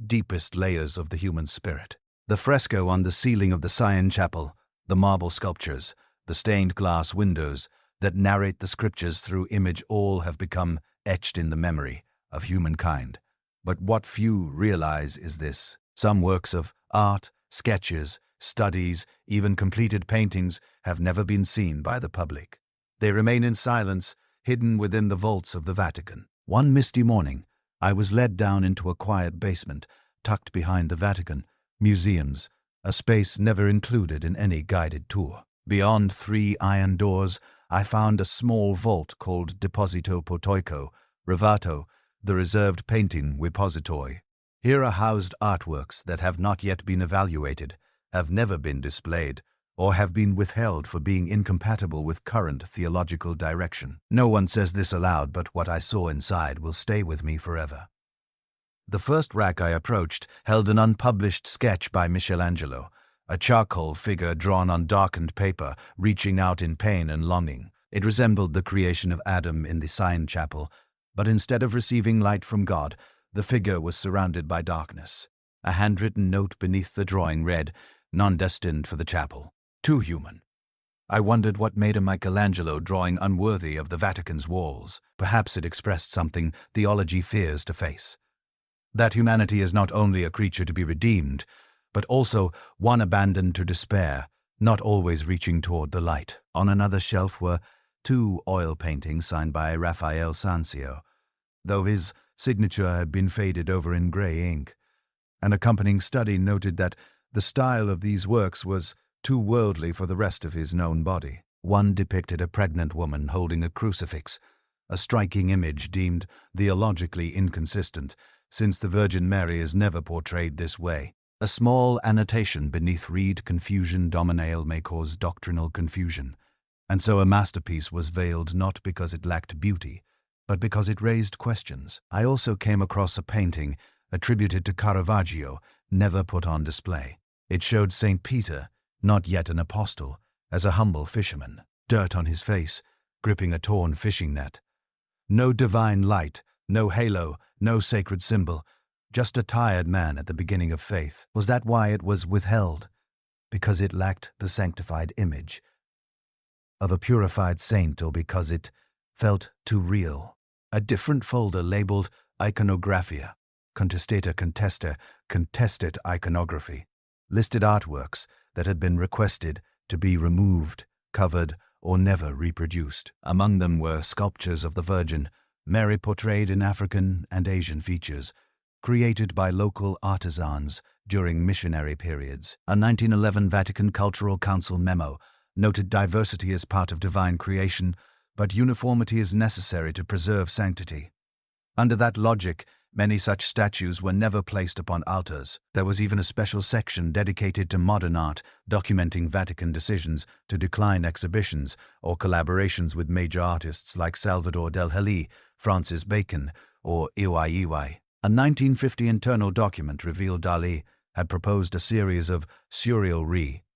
deepest layers of the human spirit. The fresco on the ceiling of the Sion Chapel, the marble sculptures, the stained glass windows that narrate the scriptures through image, all have become etched in the memory of humankind. But what few realize is this: some works of art, sketches, studies, even completed paintings have never been seen by the public. They remain in silence, hidden within the vaults of the Vatican. One misty morning, I was led down into a quiet basement, tucked behind the Vatican museums, a space never included in any guided tour. Beyond 3 iron doors, I found a small vault called Deposito Potoico, Rivato, the reserved painting repository. Here are housed artworks that have not yet been evaluated, have never been displayed, or have been withheld for being incompatible with current theological direction. No one says this aloud, but what I saw inside will stay with me forever. The first rack I approached held an unpublished sketch by Michelangelo, a charcoal figure drawn on darkened paper, reaching out in pain and longing. It resembled the creation of Adam in the Sion Chapel, but instead of receiving light from God, the figure was surrounded by darkness. A handwritten note beneath the drawing read, "Non destined for the chapel. Too human." I wondered what made a Michelangelo drawing unworthy of the Vatican's walls. Perhaps it expressed something theology fears to face. That humanity is not only a creature to be redeemed, but also one abandoned to despair, not always reaching toward the light. On another shelf were 2 oil paintings signed by Raphael Sanzio, though his signature had been faded over in gray ink. An accompanying study noted that the style of these works was too worldly for the rest of his known body. One depicted a pregnant woman holding a crucifix, a striking image deemed theologically inconsistent, since the Virgin Mary is never portrayed this way. A small annotation beneath read confusion dominale may cause doctrinal confusion, and so a masterpiece was veiled not because it lacked beauty, but because it raised questions. I also came across a painting attributed to Caravaggio, never put on display. It showed St. Peter, not yet an apostle, as a humble fisherman, dirt on his face, gripping a torn fishing net. No divine light, no halo, no sacred symbol, just a tired man at the beginning of faith. Was that why it was withheld? Because it lacked the sanctified image of a purified saint, or because it felt too real? A different folder labeled Iconographia, contested iconography, listed artworks that had been requested to be removed, covered, or never reproduced. Among them were sculptures of the Virgin, Mary portrayed in African and Asian features, created by local artisans during missionary periods. A 1911 Vatican Cultural Council memo noted diversity as part of divine creation, but uniformity is necessary to preserve sanctity. Under that logic, many such statues were never placed upon altars. There was even a special section dedicated to modern art, documenting Vatican decisions to decline exhibitions or collaborations with major artists like Salvador Dalí, Francis Bacon, or Iwai. A 1950 internal document revealed Dalí had proposed a series of surreal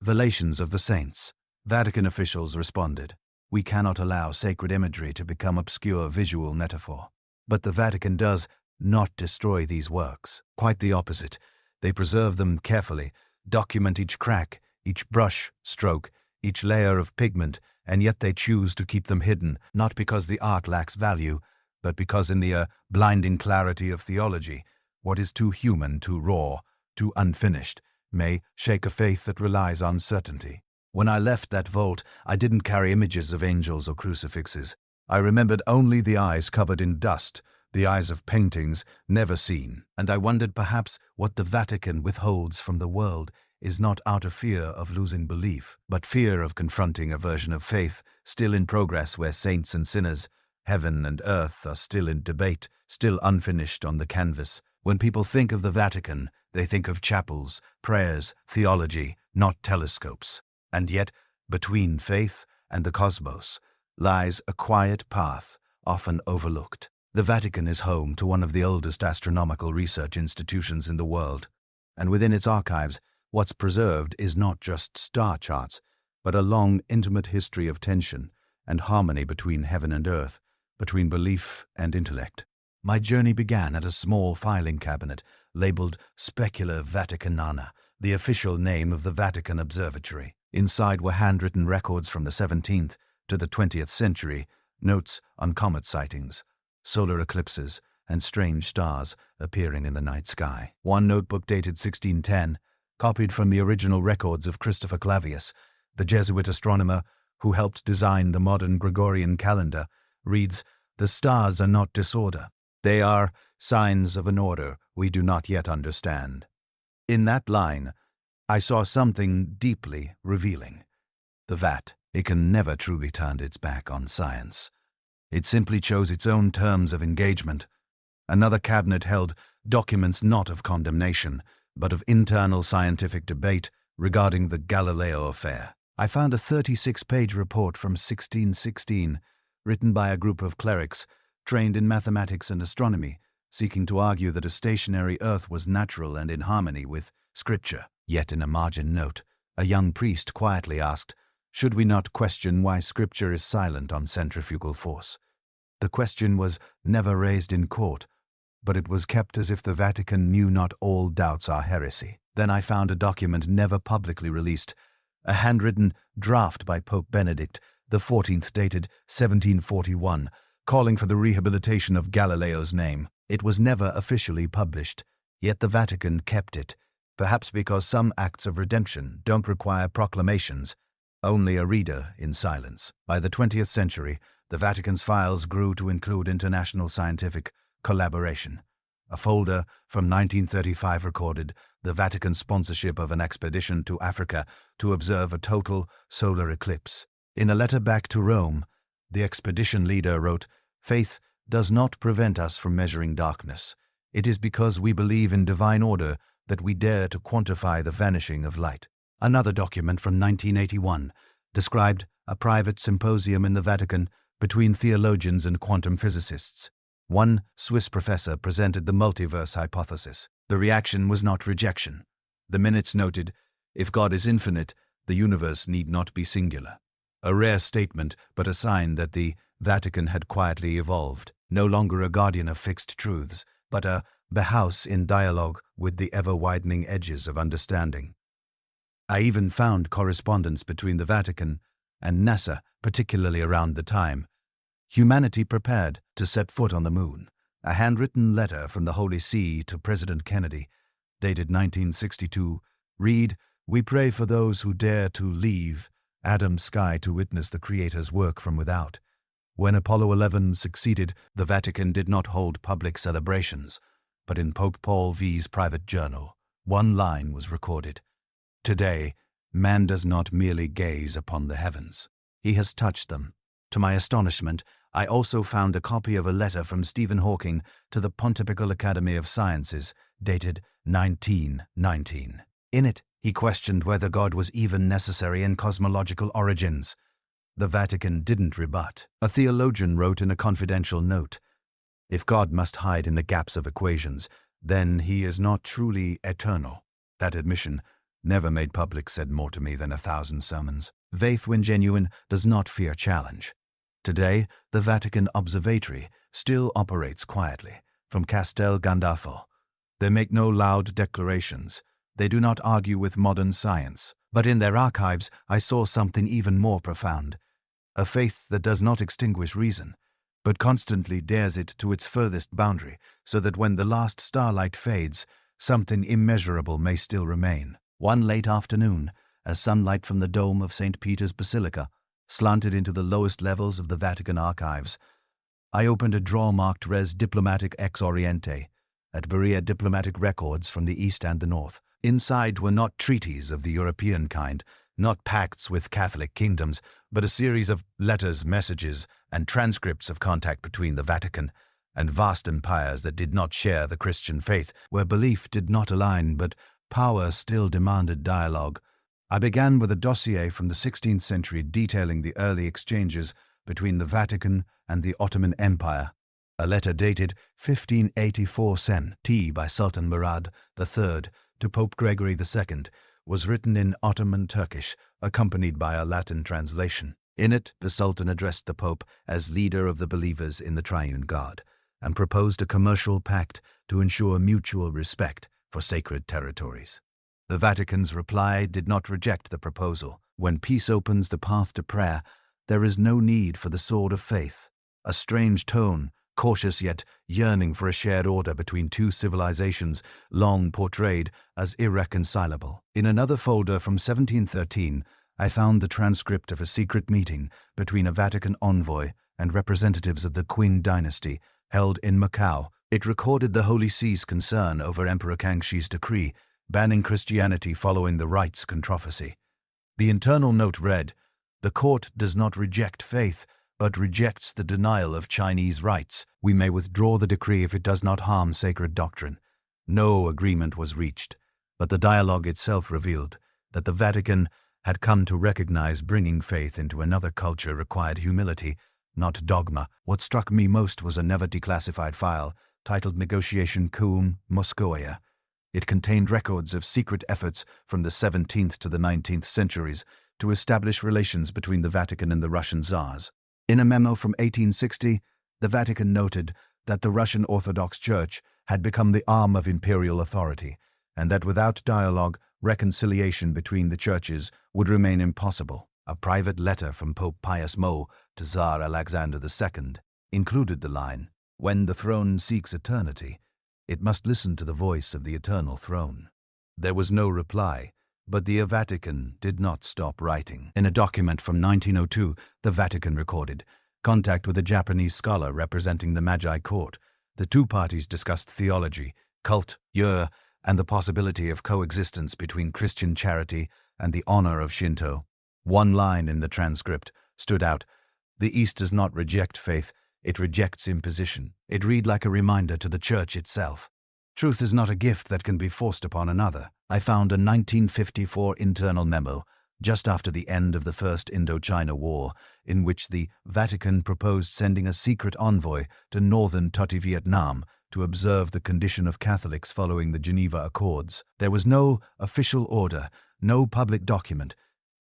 revelations of the saints. Vatican officials responded, "We cannot allow sacred imagery to become obscure visual metaphor." But the Vatican does not destroy these works. Quite the opposite. They preserve them carefully, document each crack, each brush stroke, each layer of pigment, and yet they choose to keep them hidden, not because the art lacks value, but because in the blinding clarity of theology, what is too human, too raw, too unfinished, may shake a faith that relies on certainty. When I left that vault, I didn't carry images of angels or crucifixes. I remembered only the eyes covered in dust, the eyes of paintings never seen, and I wondered perhaps what the Vatican withholds from the world is not out of fear of losing belief, but fear of confronting a version of faith still in progress where saints and sinners, heaven and earth are still in debate, still unfinished on the canvas. When people think of the Vatican, they think of chapels, prayers, theology, not telescopes. And yet, between faith and the cosmos lies a quiet path, often overlooked. The Vatican is home to one of the oldest astronomical research institutions in the world, and within its archives, what's preserved is not just star charts, but a long, intimate history of tension and harmony between heaven and earth, between belief and intellect. My journey began at a small filing cabinet labeled Specula Vaticanana, the official name of the Vatican Observatory. Inside were handwritten records from the 17th to the 20th century, notes on comet sightings, solar eclipses, and strange stars appearing in the night sky. One notebook dated 1610, copied from the original records of Christopher Clavius, the Jesuit astronomer who helped design the modern Gregorian calendar, reads, "The stars are not disorder. They are signs of an order we do not yet understand." In that line, I saw something deeply revealing. The VAT, it can never truly turn its back on science. It simply chose its own terms of engagement. Another cabinet held documents not of condemnation, but of internal scientific debate regarding the Galileo affair. I found a 36-page report from 1616, written by a group of clerics trained in mathematics and astronomy, seeking to argue that a stationary Earth was natural and in harmony with Scripture. Yet in a margin note, a young priest quietly asked, "Should we not question why Scripture is silent on centrifugal force?" The question was never raised in court, but it was kept as if the Vatican knew not all doubts are heresy. Then I found a document never publicly released, a handwritten draft by Pope Benedict XIV dated 1741, calling for the rehabilitation of Galileo's name. It was never officially published, yet the Vatican kept it, perhaps because some acts of redemption don't require proclamations, only a reader in silence. By the 20th century, the Vatican's files grew to include international scientific collaboration. A folder from 1935 recorded the Vatican's sponsorship of an expedition to Africa to observe a total solar eclipse. In a letter back to Rome, the expedition leader wrote, "Faith does not prevent us from measuring darkness. It is because we believe in divine order that we dare to quantify the vanishing of light." Another document from 1981 described a private symposium in the Vatican between theologians and quantum physicists. One Swiss professor presented the multiverse hypothesis. The reaction was not rejection. The minutes noted, "If God is infinite, the universe need not be singular." A rare statement, but a sign that the Vatican had quietly evolved, no longer a guardian of fixed truths, but a Bauhaus in dialogue with the ever-widening edges of understanding. I even found correspondence between the Vatican and NASA, particularly around the time humanity prepared to set foot on the moon. A handwritten letter from the Holy See to President Kennedy, dated 1962, read, "We pray for those who dare to leave Adam's sky to witness the Creator's work from without." When Apollo 11 succeeded, the Vatican did not hold public celebrations, but in Pope Paul V's private journal, one line was recorded. "Today, man does not merely gaze upon the heavens. He has touched them." To my astonishment, I also found a copy of a letter from Stephen Hawking to the Pontifical Academy of Sciences, dated 1919. In it, he questioned whether God was even necessary in cosmological origins. The Vatican didn't rebut. A theologian wrote in a confidential note, "If God must hide in the gaps of equations, then he is not truly eternal." That admission, never made public, said more to me than 1,000 sermons. Faith, when genuine, does not fear challenge. Today, the Vatican Observatory still operates quietly from Castel Gandolfo. They make no loud declarations. They do not argue with modern science. But in their archives, I saw something even more profound. A faith that does not extinguish reason, but constantly dares it to its furthest boundary, so that when the last starlight fades, something immeasurable may still remain. One late afternoon, as sunlight from the dome of St. Peter's Basilica slanted into the lowest levels of the Vatican archives, I opened a drawer-marked Res Diplomatic Ex Oriente at Berea Diplomatic Records from the East and the North. Inside were not treaties of the European kind, not pacts with Catholic kingdoms, but a series of letters, messages, and transcripts of contact between the Vatican and vast empires that did not share the Christian faith, where belief did not align, but power still demanded dialogue. I began with a dossier from the 16th century detailing the early exchanges between the Vatican and the Ottoman Empire. A letter dated 1584 Sen by Sultan Murad III to Pope Gregory II was written in Ottoman Turkish, accompanied by a Latin translation. In it, the Sultan addressed the Pope as leader of the believers in the Triune God and proposed a commercial pact to ensure mutual respect for sacred territories. The Vatican's reply did not reject the proposal. When peace opens the path to prayer, there is no need for the sword of faith. A strange tone, cautious yet yearning for a shared order between two civilizations long portrayed as irreconcilable. In another folder from 1713, I found the transcript of a secret meeting between a Vatican envoy and representatives of the Qing dynasty held in Macau. It recorded the Holy See's concern over Emperor Kangxi's decree banning Christianity following the rites controversy. The internal note read, "The court does not reject faith, but rejects the denial of Chinese rites. We may withdraw the decree if it does not harm sacred doctrine." No agreement was reached, but the dialogue itself revealed that the Vatican had come to recognize bringing faith into another culture required humility, not dogma. What struck me most was a never declassified file titled Negotiation Cum Moscowia. It contained records of secret efforts from the 17th to the 19th centuries to establish relations between the Vatican and the Russian Tsars. In a memo from 1860, the Vatican noted that the Russian Orthodox Church had become the arm of imperial authority, and that without dialogue, reconciliation between the churches would remain impossible. A private letter from Pope Pius Mo to Tsar Alexander II included the line, "When the throne seeks eternity, it must listen to the voice of the eternal throne." There was no reply, but the Vatican did not stop writing. In a document from 1902, the Vatican recorded contact with a Japanese scholar representing the Magi court. The two parties discussed theology, cult, and the possibility of coexistence between Christian charity and the honor of Shinto. One line in the transcript stood out: "The East does not reject faith, it rejects imposition." It read like a reminder to the Church itself. Truth is not a gift that can be forced upon another. I found a 1954 internal memo, just after the end of the First Indochina War, in which the Vatican proposed sending a secret envoy to northern Toti Vietnam to observe the condition of Catholics following the Geneva Accords. There was no official order, no public document,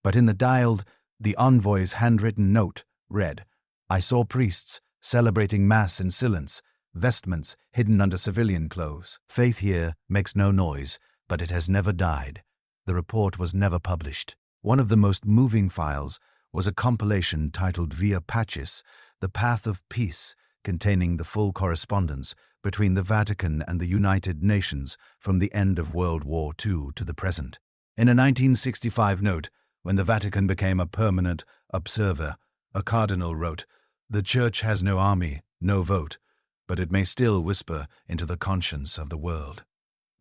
but in the dialed, the envoy's handwritten note read, "I saw priests celebrating Mass in silence, vestments hidden under civilian clothes. Faith here makes no noise, but it has never died." The report was never published. One of the most moving files was a compilation titled Via Pacis, The Path of Peace, containing the full correspondence between the Vatican and the United Nations from the end of World War II to the present. In a 1965 note, when the Vatican became a permanent observer, a cardinal wrote, "The Church has no army, no vote, but it may still whisper into the conscience of the world."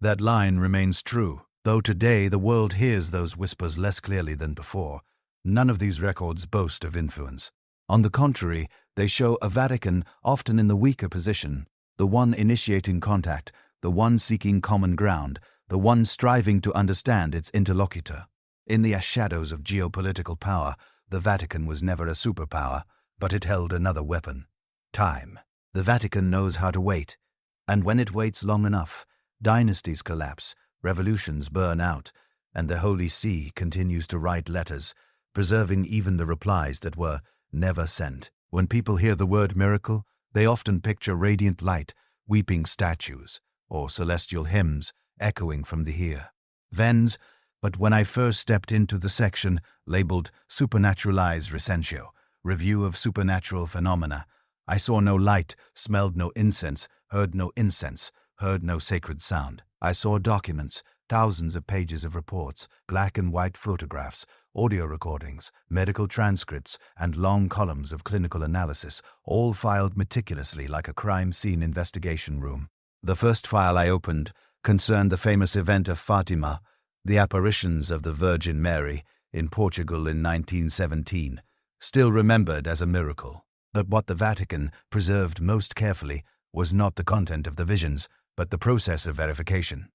That line remains true, though today the world hears those whispers less clearly than before. None of these records boast of influence. On the contrary, they show a Vatican often in the weaker position, the one initiating contact, the one seeking common ground, the one striving to understand its interlocutor. In the shadows of geopolitical power, the Vatican was never a superpower, but it held another weapon: time. The Vatican knows how to wait, and when it waits long enough, dynasties collapse, revolutions burn out, and the Holy See continues to write letters, preserving even the replies that were never sent. When people hear the word miracle, they often picture radiant light, weeping statues, or celestial hymns echoing from the heavens. But when I first stepped into the section labeled Supernaturalize Recensio, Review of Supernatural Phenomena, I saw no light, smelled no incense, heard no incense, heard no sacred sound. I saw documents, thousands of pages of reports, black and white photographs, audio recordings, medical transcripts, and long columns of clinical analysis, all filed meticulously like a crime scene investigation room. The first file I opened concerned the famous event of Fatima, the apparitions of the Virgin Mary in Portugal in 1917, still remembered as a miracle. But what the Vatican preserved most carefully was not the content of the visions, but the process of verification.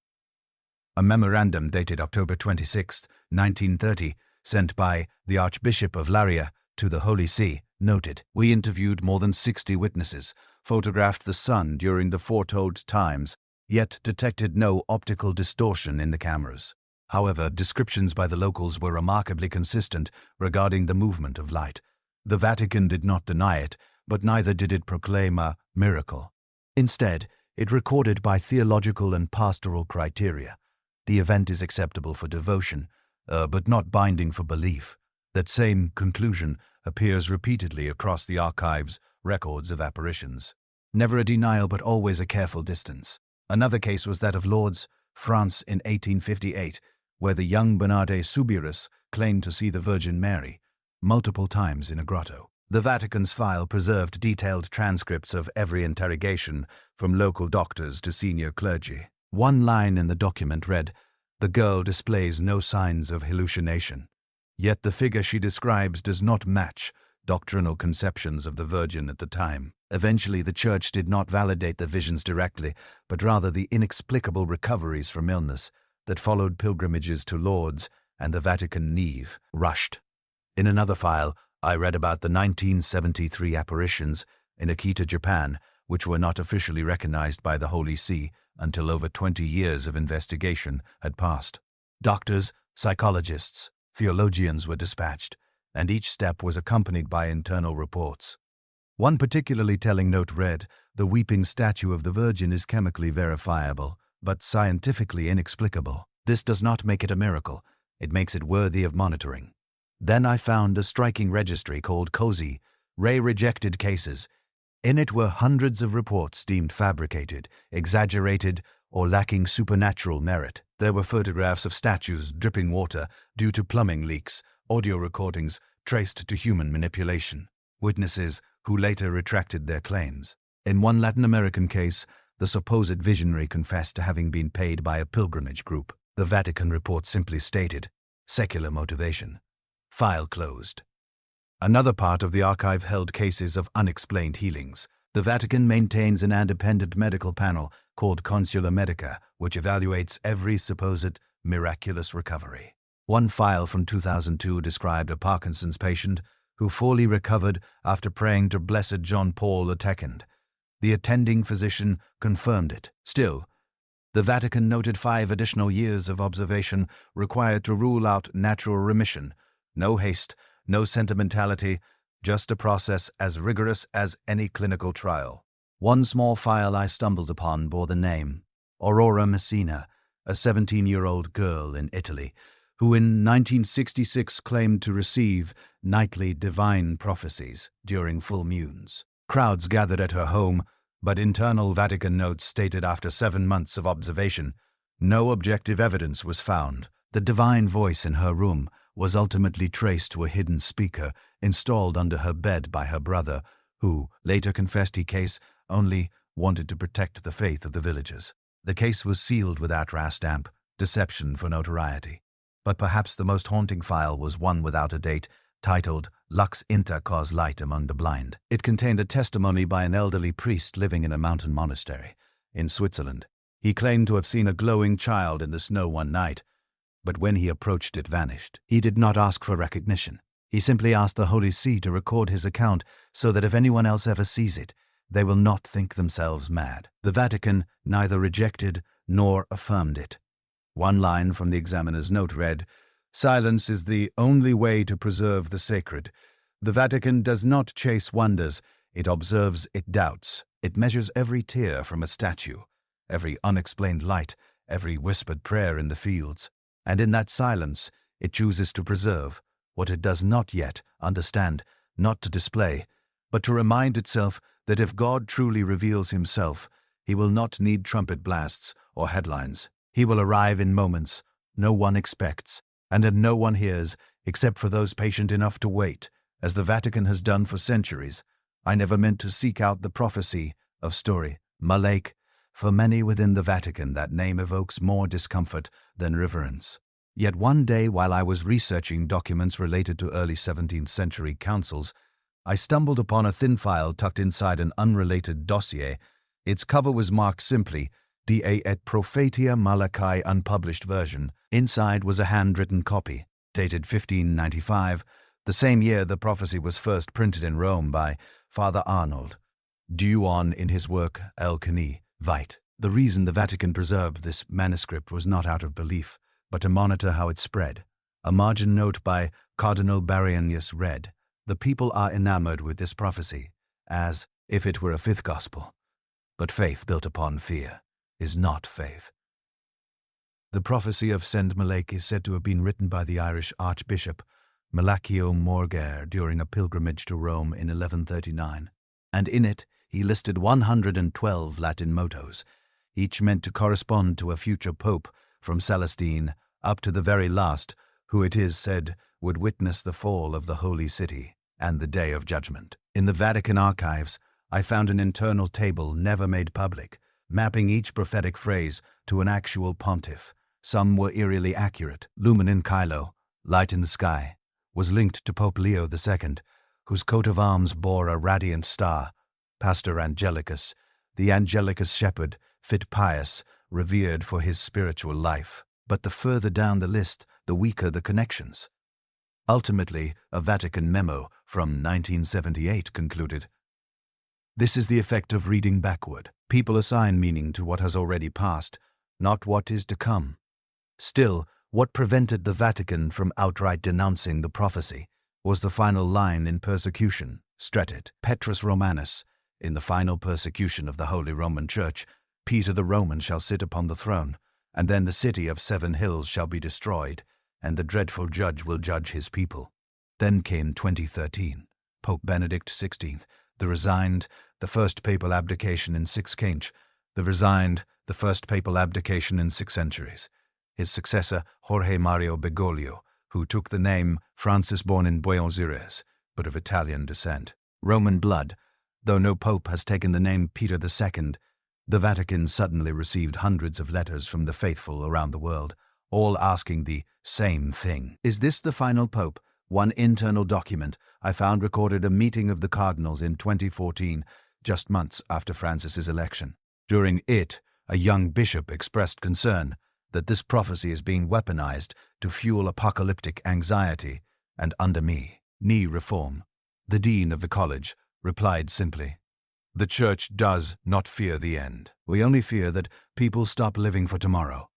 A memorandum dated October 26, 1930, sent by the Archbishop of Laria to the Holy See, noted, "We interviewed more than 60 witnesses, photographed the sun during the foretold times, yet detected no optical distortion in the cameras." However, descriptions by the locals were remarkably consistent regarding the movement of light. The Vatican did not deny it, but neither did it proclaim a miracle. Instead, it recorded by theological and pastoral criteria. The event is acceptable for devotion, but not binding for belief. That same conclusion appears repeatedly across the archives' records of apparitions. Never a denial, but always a careful distance. Another case was that of Lourdes, France in 1858, where the young Bernarde Soubirous claimed to see the Virgin Mary multiple times in a grotto. The Vatican's file preserved detailed transcripts of every interrogation, from local doctors to senior clergy. One line in the document read, "The girl displays no signs of hallucination." Yet the figure she describes does not match doctrinal conceptions of the Virgin at the time. Eventually, the Church did not validate the visions directly, but rather the inexplicable recoveries from illness that followed pilgrimages to Lourdes and the Vatican Nave rushed. In another file, I read about the 1973 apparitions in Akita, Japan, which were not officially recognized by the Holy See until over 20 years of investigation had passed. Doctors, psychologists, theologians were dispatched, and each step was accompanied by internal reports. One particularly telling note read, "The weeping statue of the Virgin is chemically verifiable, but scientifically inexplicable." This does not make it a miracle. It makes it worthy of monitoring. Then I found a striking registry called COSI, Ray Rejected Cases. In it were hundreds of reports deemed fabricated, exaggerated, or lacking supernatural merit. There were photographs of statues dripping water due to plumbing leaks, audio recordings traced to human manipulation, witnesses who later retracted their claims. In one Latin American case, the supposed visionary confessed to having been paid by a pilgrimage group. The Vatican report simply stated, secular motivation. File closed. Another part of the archive held cases of unexplained healings. The Vatican maintains an independent medical panel called Consular Medica, which evaluates every supposed miraculous recovery. One file from 2002 described a Parkinson's patient who fully recovered after praying to Blessed John Paul II. The attending physician confirmed it. Still, the Vatican noted 5 additional years of observation required to rule out natural remission. No haste, no sentimentality, just a process as rigorous as any clinical trial. One small file I stumbled upon bore the name Aurora Messina, a 17-year-old girl in Italy, who in 1966 claimed to receive nightly divine prophecies during full moons. Crowds gathered at her home, but internal Vatican notes stated after 7 months of observation, no objective evidence was found. The divine voice in her room was ultimately traced to a hidden speaker installed under her bed by her brother, who later confessed he case only wanted to protect the faith of the villagers. The case was sealed with atras stamp, deception for notoriety. But perhaps the most haunting file was one without a date, titled Lux Inter Cause Light Among the Blind. It contained a testimony by an elderly priest living in a mountain monastery in Switzerland. He claimed to have seen a glowing child in the snow one night, but when he approached it vanished. He did not ask for recognition. He simply asked the Holy See to record his account so that if anyone else ever sees it, they will not think themselves mad. The Vatican neither rejected nor affirmed it. One line from the examiner's note read, "Silence is the only way to preserve the sacred. The Vatican does not chase wonders, it observes, it doubts. It measures every tear from a statue, every unexplained light, every whispered prayer in the fields. And in that silence, it chooses to preserve what it does not yet understand, not to display, but to remind itself that if God truly reveals himself, he will not need trumpet blasts or headlines. He will arrive in moments no one expects, and no one hears except for those patient enough to wait, as the Vatican has done for centuries. I never meant to seek out the prophecy of story. Malek, for many within the Vatican that name evokes more discomfort than reverence. Yet one day while I was researching documents related to early 17th century councils, I stumbled upon a thin file tucked inside an unrelated dossier. Its cover was marked simply, Da et Prophetia Malachi unpublished version. Inside was a handwritten copy, dated 1595, the same year the prophecy was first printed in Rome by Father Arnold, due on in his work El Cani Vite. The reason the Vatican preserved this manuscript was not out of belief, but to monitor how it spread. A margin note by Cardinal Baronius read, "The people are enamored with this prophecy, as if it were a fifth gospel. But faith built upon fear is not faith." The prophecy of Saint Malek is said to have been written by the Irish Archbishop Malachio Morgair during a pilgrimage to Rome in 1139, and in it he listed 112 Latin mottos, each meant to correspond to a future pope from Celestine up to the very last, who it is said would witness the fall of the Holy City and the Day of Judgment. In the Vatican archives, I found an internal table never made public, mapping each prophetic phrase to an actual pontiff. Some were eerily accurate. Lumen in Caelo, light in the sky, was linked to Pope Leo II, whose coat of arms bore a radiant star. Pastor Angelicus, the Angelicus shepherd, fit pious, revered for his spiritual life. But the further down the list, the weaker the connections. Ultimately, a Vatican memo from 1978 concluded, "This is the effect of reading backward. People assign meaning to what has already passed, not what is to come." Still, what prevented the Vatican from outright denouncing the prophecy was the final line in persecution, Stretit Petrus Romanus. In the final persecution of the Holy Roman Church, Peter the Roman shall sit upon the throne. And then the city of 7 hills shall be destroyed, and the dreadful judge will judge his people. Then came 2013, Pope Benedict XVI, the resigned, the first papal abdication in 6 Kench, the resigned, the first papal abdication in 6 centuries. His successor, Jorge Mario Bergoglio, who took the name Francis, born in Buenos Aires, but of Italian descent. Roman blood, though no pope has taken the name Peter II, the Vatican suddenly received hundreds of letters from the faithful around the world, all asking the same thing. Is this the final pope? One internal document I found recorded a meeting of the cardinals in 2014, just months after Francis's election. During it, a young bishop expressed concern that this prophecy is being weaponized to fuel apocalyptic anxiety, and under me, knee reform. The dean of the college replied simply, "The church does not fear the end. We only fear that people stop living for tomorrow."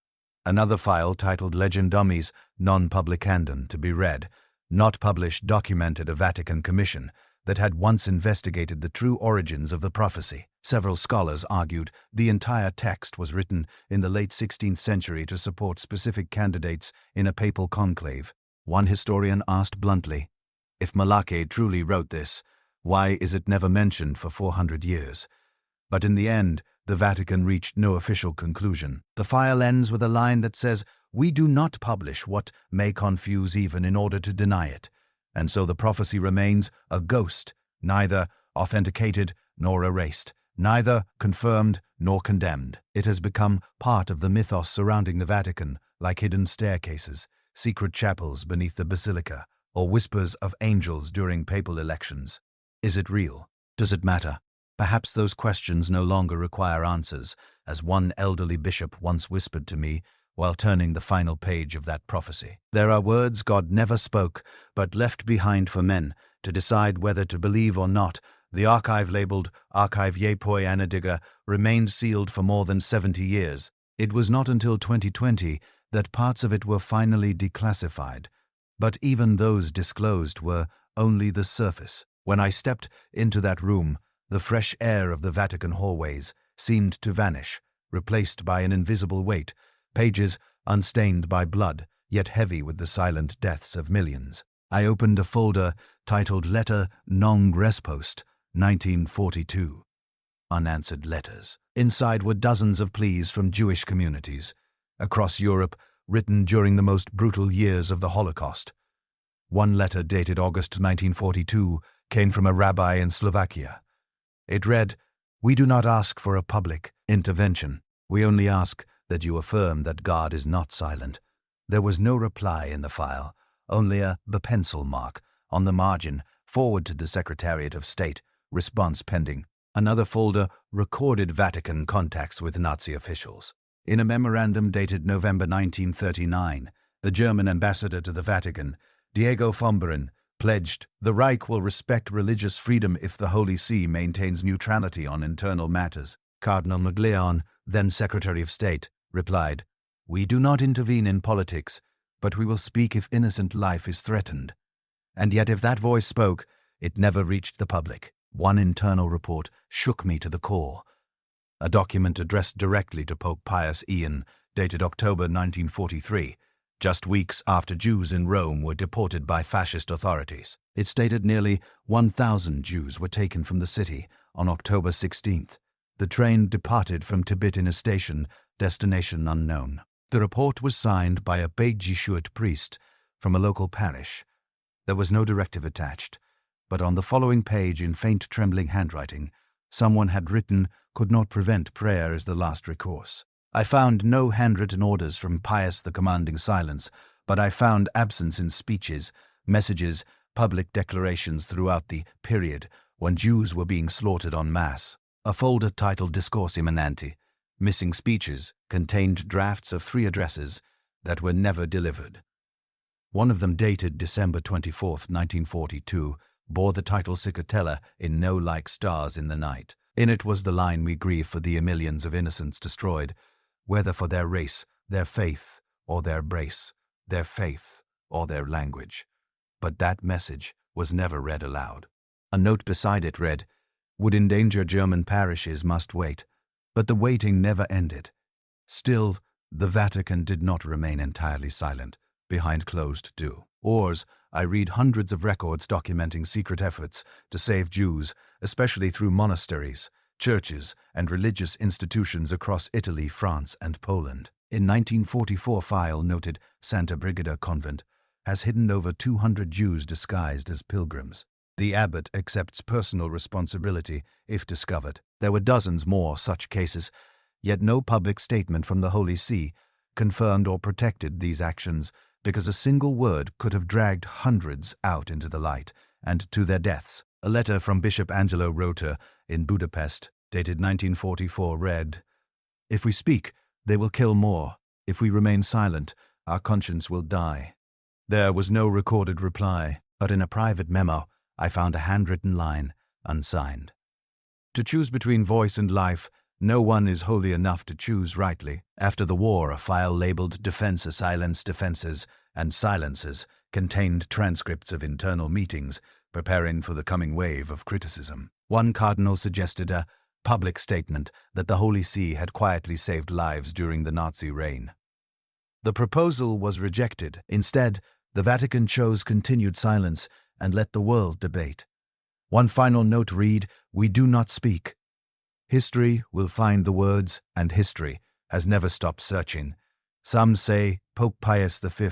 Another file titled Legendomis non publicandum to be read, not published, documented a Vatican commission that had once investigated the true origins of the prophecy. Several scholars argued the entire text was written in the late 16th century to support specific candidates in a papal conclave. One historian asked bluntly, "If Malachi truly wrote this, why is it never mentioned for 400 years? But in the end, the Vatican reached no official conclusion. The file ends with a line that says, "We do not publish what may confuse even in order to deny it." And so the prophecy remains a ghost, neither authenticated nor erased, neither confirmed nor condemned. It has become part of the mythos surrounding the Vatican, like hidden staircases, secret chapels beneath the basilica, or whispers of angels during papal elections. Is it real? Does it matter? Perhaps those questions no longer require answers, as one elderly bishop once whispered to me while turning the final page of that prophecy. There are words God never spoke, but left behind for men to decide whether to believe or not. The archive labeled Archive Yepoi Anadiga remained sealed for more than 70 years. It was not until 2020 that parts of it were finally declassified, but even those disclosed were only the surface. When I stepped into that room, the fresh air of the Vatican hallways seemed to vanish, replaced by an invisible weight, pages unstained by blood, yet heavy with the silent deaths of millions. I opened a folder titled Letter Non Respost, 1942. Unanswered letters. Inside were dozens of pleas from Jewish communities across Europe, written during the most brutal years of the Holocaust. One letter dated August 1942 came from a rabbi in Slovakia. It read, "We do not ask for a public intervention. We only ask that you affirm that God is not silent." There was no reply in the file, only a pencil mark on the margin, forward to the Secretariat of State, response pending. Another folder recorded Vatican contacts with Nazi officials. In a memorandum dated November 1939, the German ambassador to the Vatican, Diego Fomberin, pledged, "The Reich will respect religious freedom if the Holy See maintains neutrality on internal matters." Cardinal Maglione, then Secretary of State, replied, "We do not intervene in politics, but we will speak if innocent life is threatened." And yet if that voice spoke, it never reached the public. One internal report shook me to the core. A document addressed directly to Pope Pius Ian, dated October 1943, just weeks after Jews in Rome were deported by fascist authorities. It stated nearly 1,000 Jews were taken from the city on October 16th. The train departed from Tibitina station, destination unknown. The report was signed by a Beit Jesuit priest from a local parish. There was no directive attached, but on the following page in faint trembling handwriting, someone had written, "Could not prevent prayer as the last recourse." I found no handwritten orders from Pius the commanding silence, but I found absence in speeches, messages, public declarations throughout the period when Jews were being slaughtered en masse. A folder titled Discorsi Mananti, missing speeches, contained drafts of 3 addresses that were never delivered. One of them, dated December 24th, 1942, bore the title Cicatella in no like stars in the night. In it was the line, "We grieve for the millions of innocents destroyed, whether for their race, their faith, or their race, their faith, or their language." But that message was never read aloud. A note beside it read, "Would endanger German parishes must wait," but the waiting never ended. Still, The Vatican did not remain entirely silent behind closed doors. I read hundreds of records documenting secret efforts to save Jews, especially through monasteries, churches, and religious institutions across Italy, France, and Poland. In 1944, file noted Santa Brigida convent has hidden over 200 Jews disguised as pilgrims. The abbot accepts personal responsibility if discovered. There were dozens more such cases, yet no public statement from the Holy See confirmed or protected these actions, because a single word could have dragged hundreds out into the light and to their deaths. A letter from Bishop Angelo Rota in Budapest, dated 1944, read, "If we speak, they will kill more. If we remain silent, our conscience will die." There was no recorded reply, but in a private memo, I found a handwritten line, unsigned. To choose between voice and life, no one is holy enough to choose rightly. After the war, a file labeled Defense Silence Defenses and Silences contained transcripts of internal meetings preparing for the coming wave of criticism. One cardinal suggested a public statement that the Holy See had quietly saved lives during the Nazi reign. The proposal was rejected. Instead, the Vatican chose continued silence and let the world debate. One final note read, "We do not speak. History will find the words, and history has never stopped searching. Some say Pope Pius V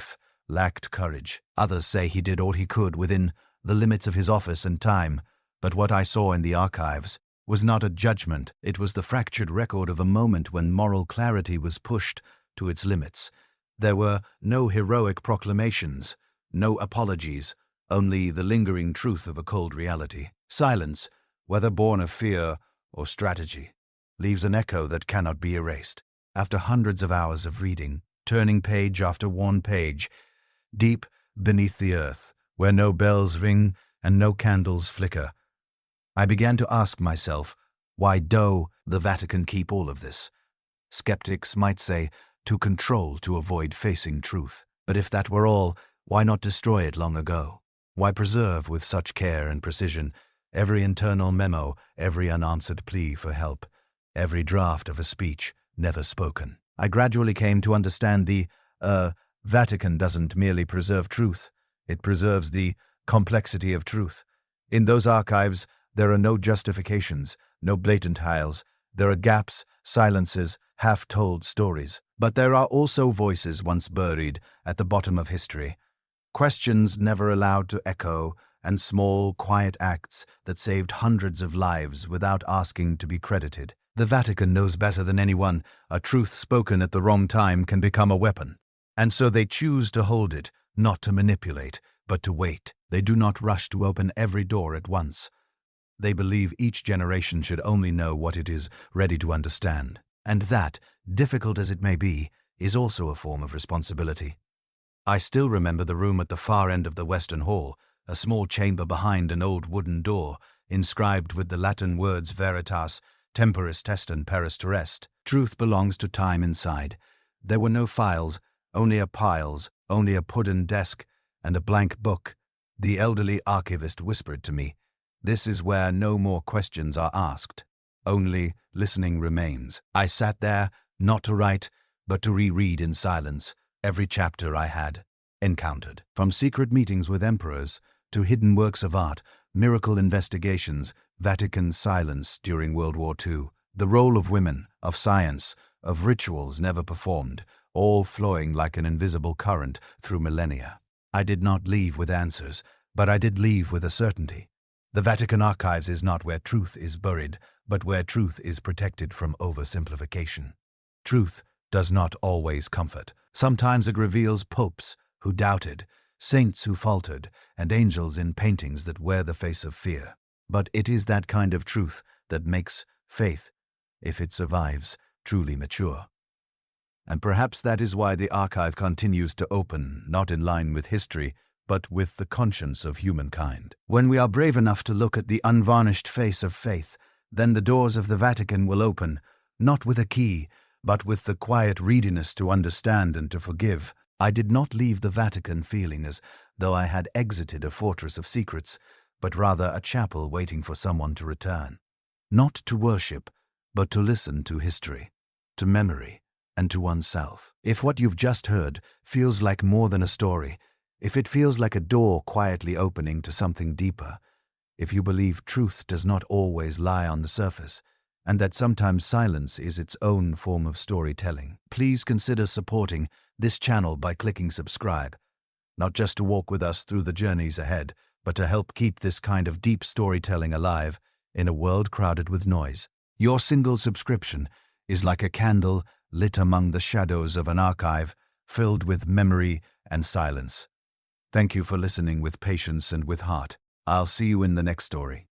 lacked courage. Others say he did all he could within the limits of his office and time. But what I saw in the archives was not a judgment. It was the fractured record of a moment when moral clarity was pushed to its limits. There were no heroic proclamations, no apologies, only the lingering truth of a cold reality. Silence, whether born of fear or strategy, leaves an echo that cannot be erased." After hundreds of hours of reading, turning page after worn page, deep beneath the earth, where no bells ring and no candles flicker, I began to ask myself, why do the Vatican keep all of this? Skeptics might say, to control, to avoid facing truth. But if that were all, why not destroy it long ago? Why preserve with such care and precision every internal memo, every unanswered plea for help, every draft of a speech never spoken? I gradually came to understand the Vatican doesn't merely preserve truth, it preserves the complexity of truth. In those archives, there are no justifications, no blatant denials. There are gaps, silences, half-told stories. But there are also voices once buried at the bottom of history, questions never allowed to echo, and small, quiet acts that saved hundreds of lives without asking to be credited. The Vatican knows better than anyone a truth spoken at the wrong time can become a weapon. And so they choose to hold it, not to manipulate, but to wait. They do not rush to open every door at once. They believe each generation should only know what it is ready to understand. And that, difficult as it may be, is also a form of responsibility. I still remember the room at the far end of the Western Hall, a small chamber behind an old wooden door, inscribed with the Latin words Veritas, Temporis Testem Paris Terrest. Truth belongs to time inside. There were no files, only a piles, only a wooden desk, and a blank book. The elderly archivist whispered to me, "This is where no more questions are asked. Only listening remains." I sat there, not to write, but to reread in silence every chapter I had encountered. From secret meetings with emperors to hidden works of art, miracle investigations, Vatican silence during World War II, the role of women, of science, of rituals never performed, all flowing like an invisible current through millennia. I did not leave with answers, but I did leave with a certainty. The Vatican archives is not where truth is buried, but where truth is protected from oversimplification. Truth does not always comfort. Sometimes it reveals popes who doubted, saints who faltered, and angels in paintings that wear the face of fear. But it is that kind of truth that makes faith, if it survives, truly mature. And perhaps that is why the archive continues to open, not in line with history, but with the conscience of humankind. When we are brave enough to look at the unvarnished face of faith, then the doors of the Vatican will open, not with a key, but with the quiet readiness to understand and to forgive. I did not leave the Vatican feeling as though I had exited a fortress of secrets, but rather a chapel waiting for someone to return. Not to worship, but to listen to history, to memory, and to oneself. If what you've just heard feels like more than a story, if it feels like a door quietly opening to something deeper, if you believe truth does not always lie on the surface, and that sometimes silence is its own form of storytelling, please consider supporting this channel by clicking subscribe, not just to walk with us through the journeys ahead, but to help keep this kind of deep storytelling alive in a world crowded with noise. Your single subscription is like a candle lit among the shadows of an archive filled with memory and silence. Thank you for listening with patience and with heart. I'll see you in the next story.